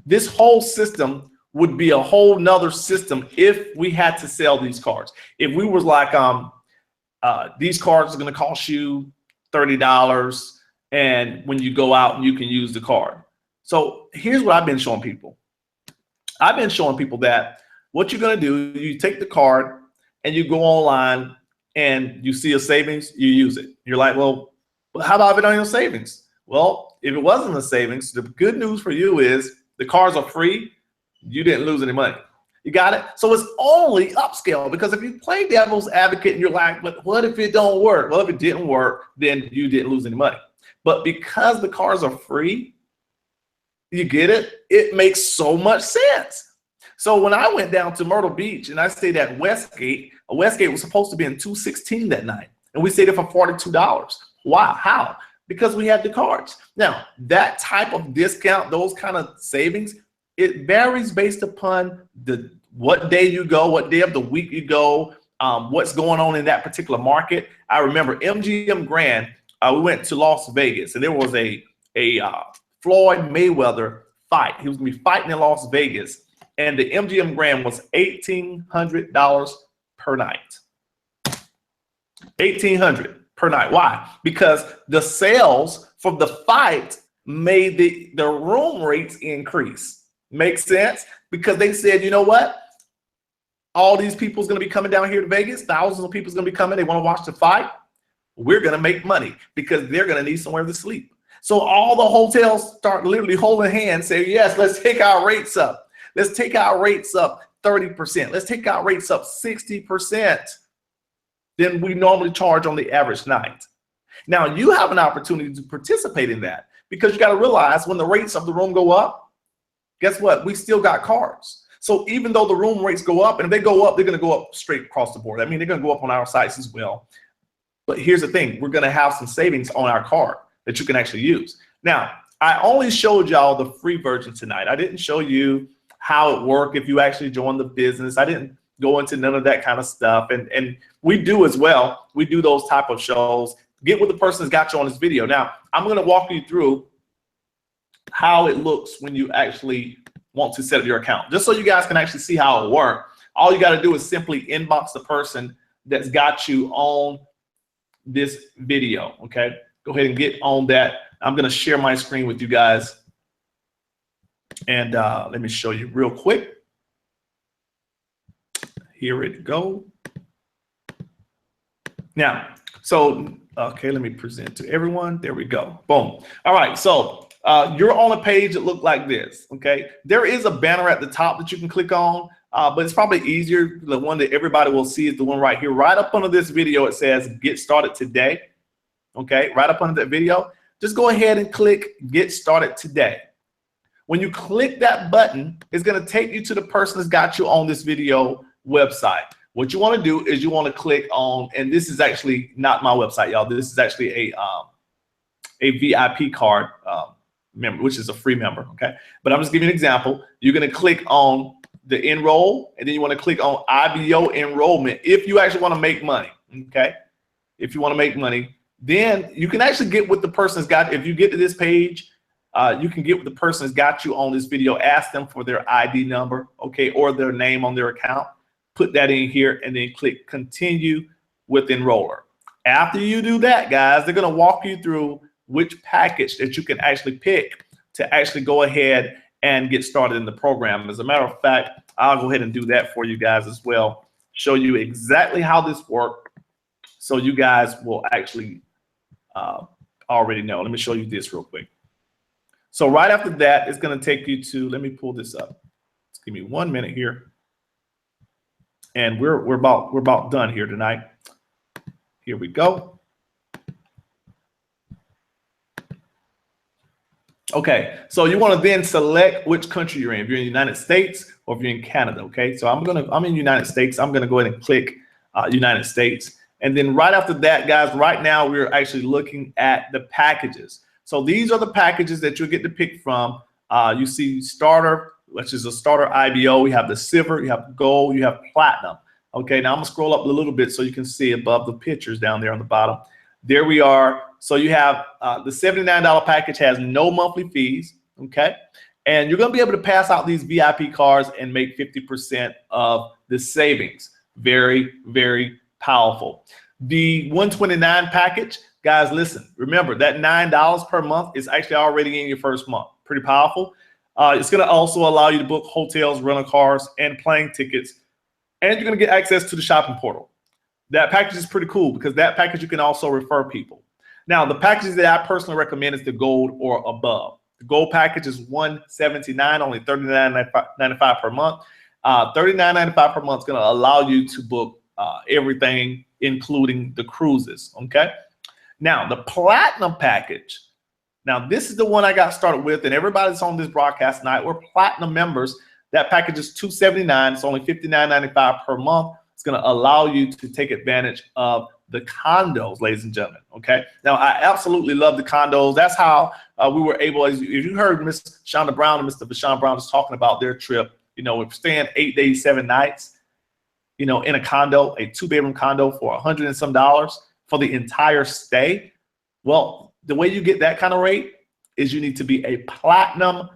This whole system would be a whole nother system if we had to sell these cards. If we was like, these cards are going to cost you $30, and when you go out, you can use the card. So here's what I've been showing people. I've been showing people that what you're going to do, you take the card and you go online and you see a savings, you use it. You're like, well, how about if it ain't no savings? Well, if it wasn't a savings, the good news for you is the cards are free. You didn't lose any money. You got it? So it's only upscale, because if you play devil's advocate and you're like, but what if it don't work? Well, if it didn't work, then you didn't lose any money. But because the cards are free, you get it? It makes so much sense. So when I went down to Myrtle Beach and I stayed at Westgate was supposed to be in 216 that night, and we stayed there for $42. Wow, how? Because we had the cards. Now, that type of discount, those kind of savings, it varies based upon what day you go, what day of the week you go, what's going on in that particular market. I remember MGM Grand, we went to Las Vegas, and there was a Floyd Mayweather fight. He was going to be fighting in Las Vegas, and the MGM Grand was $1,800 per night. $1,800 per night. Why? Because the sales from the fight made the room rates increase. Makes sense? Because they said, you know what? All these people's going to be coming down here to Vegas. Thousands of people's going to be coming. They want to watch the fight. We're going to make money because they're going to need somewhere to sleep. So all the hotels start literally holding hands, say, yes, let's take our rates up. Let's take our rates up 30%. Let's take our rates up 60% than we normally charge on the average night. Now, you have an opportunity to participate in that, because you got to realize when the rates of the room go up, guess what? We still got cards. So even though the room rates go up, and if they go up, they're going to go up straight across the board. I mean, they're going to go up on our sites as well. But here's the thing. We're going to have some savings on our card that you can actually use. Now, I only showed y'all the free version tonight. I didn't show you how it worked if you actually join the business. I didn't go into none of that kind of stuff. And we do as well. We do those type of shows. Get with the person that's got you on this video. Now, I'm going to walk you through how it looks when you actually want to set up your account, just so you guys can actually see how it works. All you got to do is simply inbox the person that's got you on this video. Okay, go ahead and get on that. I'm going to share my screen with you guys, and let me show you real quick. Here it go. Now, so okay, let me present to everyone. There we go. Boom. All right, so you're on a page that look like this. Okay, there is a banner at the top that you can click on, but it's probably easier. The one that everybody will see is the one right here. Right up under this video, it says get started today. Okay, right up under that video, just go ahead and click get started today. When you click that button, it's going to take you to the person that's got you on this video website. What you want to do is you want to click on, and this is actually not my website, y'all. This is actually a VIP card member, which is a free member. Okay, but I'm just giving you an example. You're going to click on the enroll, and then you want to click on IBO enrollment if you actually want to make money. Okay, if you want to make money, then you can actually get with the person that's got. If you get to this page, you can get with the person that's got you on this video. Ask them for their ID number, okay, or their name on their account. Put that in here, and then click continue with enroller. After you do that, guys, they're going to walk you through which package that you can actually pick to actually go ahead and get started in the program. As a matter of fact, I'll go ahead and do that for you guys as well. Show you exactly how this works, so you guys will actually already know. Let me show you this real quick. So right after that, it's going to take you to, let me pull this up. Just give me 1 minute here. And we're about done here tonight. Here we go. Okay, so you want to then select which country you're in. If you're in the United States or if you're in Canada. Okay, so I'm in United States. I'm gonna go ahead and click United States, and then right after that, guys, right now we're actually looking at the packages. So these are the packages that you'll get to pick from. You see starter, which is a starter IBO. We have the silver, you have gold, you have platinum. Okay, now I'm gonna scroll up a little bit so you can see above the pictures down there on the bottom. There we are. So you have the $79 package has no monthly fees. Okay, and you're gonna be able to pass out these VIP cards and make 50% of the savings. Very, very powerful. The 129 package, guys, listen, remember that $9 per month is actually already in your first month. Pretty powerful. It's going to also allow you to book hotels, rental cars, and plane tickets. And you're going to get access to the shopping portal. That package is pretty cool because that package you can also refer people. Now, the packages that I personally recommend is the gold or above. The gold package is $179, only $39.95 per month. $39.95 per month is going to allow you to book everything, including the cruises. Okay. Now, the platinum package. Now, this is the one I got started with, and everybody's on this broadcast tonight. We're platinum members. That package is $279. It's only $59.95 per month. It's going to allow you to take advantage of the condos, ladies and gentlemen. Okay. Now, I absolutely love the condos. That's how we were able, as you heard Miss Shonda Brown and Mr. Bashan Brown was talking about their trip. You know, we're staying 8 days, 7 nights, you know, in a condo, a 2-bedroom condo for $100 and some for the entire stay. Well, the way you get that kind of rate is you need to be a platinum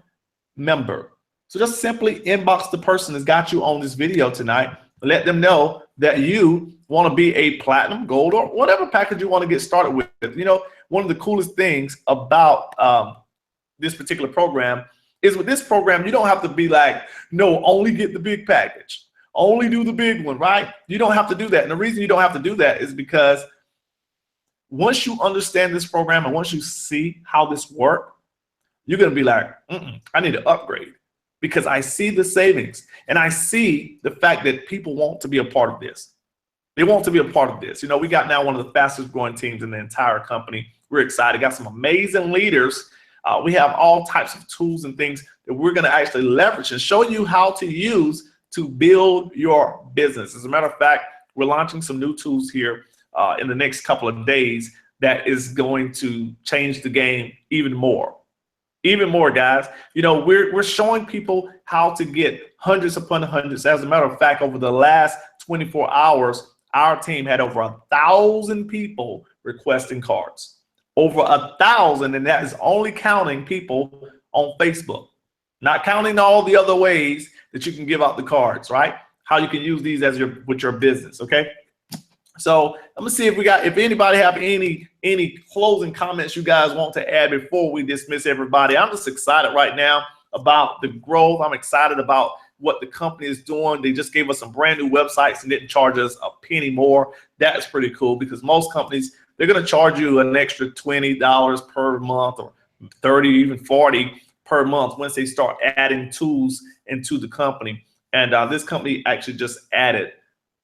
member. So just simply inbox the person that's got you on this video tonight. Let them know that you want to be a platinum, gold, or whatever package you want to get started with. You know, one of the coolest things about this particular program is with this program, you don't have to be like, no, only get the big package. Only do the big one, right? You don't have to do that. And the reason you don't have to do that is because once you understand this program and once you see how this works, you're going to be like, I need to upgrade because I see the savings and I see the fact that people want to be a part of this. They want to be a part of this. You know, we got now one of the fastest growing teams in the entire company. We're excited. Got some amazing leaders. We have all types of tools and things that we're going to actually leverage and show you how to use to build your business. As a matter of fact, we're launching some new tools here in the next couple of days that is going to change the game even more. Even more, guys. You know, we're showing people how to get hundreds upon hundreds. As a matter of fact, over the last 24 hours, our team had over 1,000 people requesting cards. Over 1,000, and that is only counting people on Facebook. Not counting all the other ways that you can give out the cards, right? How you can use these as with your business, okay? So I'm gonna see if anybody have any closing comments you guys want to add before we dismiss everybody. I'm just excited right now about the growth. I'm excited about what the company is doing. They just gave us some brand new websites and didn't charge us a penny more. That's pretty cool because most companies, they're gonna charge you an extra $20 per month or 30, even 40 per month once they start adding tools into the company. And this company actually just added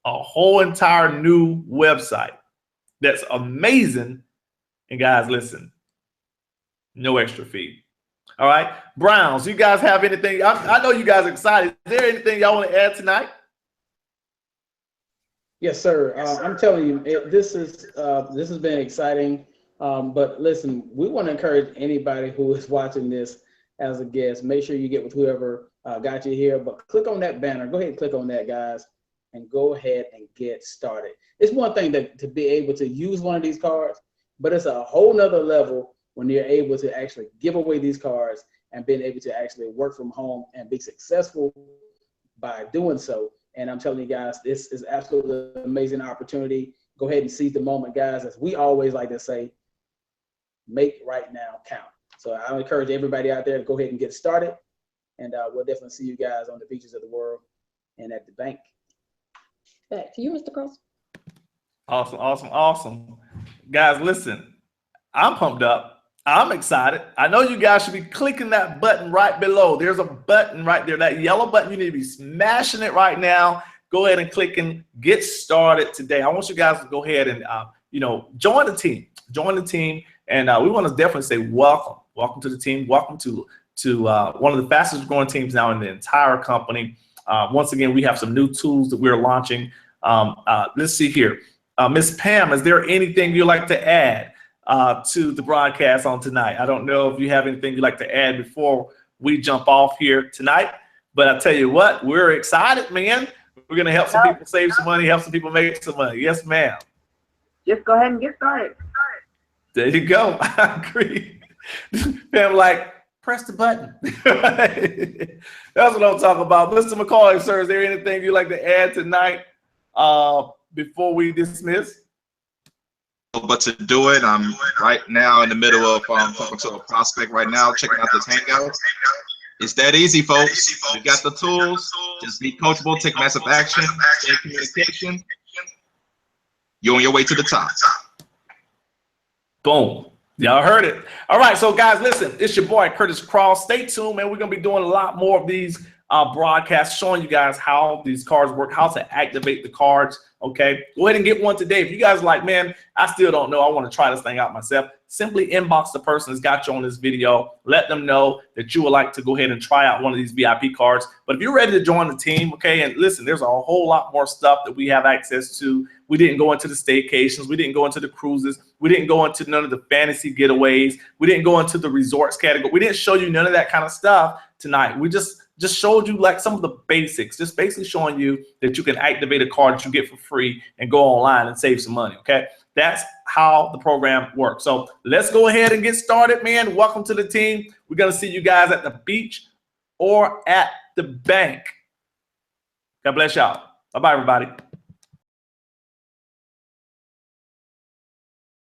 a whole entire new website that's amazing. And guys, listen, no extra fee. All right, Browns, you guys have anything? I know you guys are excited. Is there anything y'all want to add tonight? Yes, sir. I'm telling you, this has been exciting. But listen, we want to encourage anybody who is watching this as a guest. Make sure you get with whoever got you here. But click on that banner. Go ahead and click on that, guys, and go ahead and get started. It's one thing to be able to use one of these cards, but it's a whole nother level when you're able to actually give away these cards and being able to actually work from home and be successful by doing so. And I'm telling you guys, this is absolutely an amazing opportunity. Go ahead and seize the moment, guys. As we always like to say, make right now count. So I encourage everybody out there to go ahead and get started. And we'll definitely see you guys on the beaches of the world and at the bank. Back to you, Mr. Cross. Awesome, awesome, awesome. Guys, listen, I'm pumped up. I'm excited. I know you guys should be clicking that button right below. There's a button right there, that yellow button. You need to be smashing it right now. Go ahead and click and get started today. I want you guys to go ahead and, join the team. Join the team. And we want to definitely say welcome. Welcome to the team. Welcome to one of the fastest growing teams now in the entire company. Once again, we have some new tools that we're launching. Let's see here. Miss Pam, is there anything you'd like to add to the broadcast on tonight? I don't know if you have anything you'd like to add before we jump off here tonight, but I tell you what, we're excited, man. We're going to help some people save some money, help some people make some money. Yes, ma'am. Just go ahead and get started. There you go. I agree. Pam, like, press the button. That's what I'm talking about. Mr. McCoy, sir, is there anything you'd like to add tonight before we dismiss? but to do it, I'm right now in the middle of talking to a prospect right now, checking out this Hangout. It's that easy, folks. We got the tools. Just be coachable, take massive action, stay in communication. You're on your way to the top. Boom. Y'all heard it. All right, so guys, listen, it's your boy Curtis Cross. Stay tuned, man. We're gonna be doing a lot more of these broadcasts, showing you guys how these cards work, how to activate the cards. Okay, go ahead and get one today. If you guys are like, man, I still don't know, I want to try this thing out myself, simply inbox the person that's got you on this video. Let them know that you would like to go ahead and try out one of these VIP cards. But if you're ready to join the team, okay, and listen, there's a whole lot more stuff that we have access to. We didn't go into the staycations. We didn't go into the cruises. We didn't go into none of the fantasy getaways. We didn't go into the resorts category. We didn't show you none of that kind of stuff tonight. We just showed you like some of the basics, just basically showing you that you can activate a card that you get for free and go online and save some money, okay? That's how the program works. So let's go ahead and get started, man. Welcome to the team. We're going to see you guys at the beach or at the bank. God bless y'all. Bye-bye, everybody.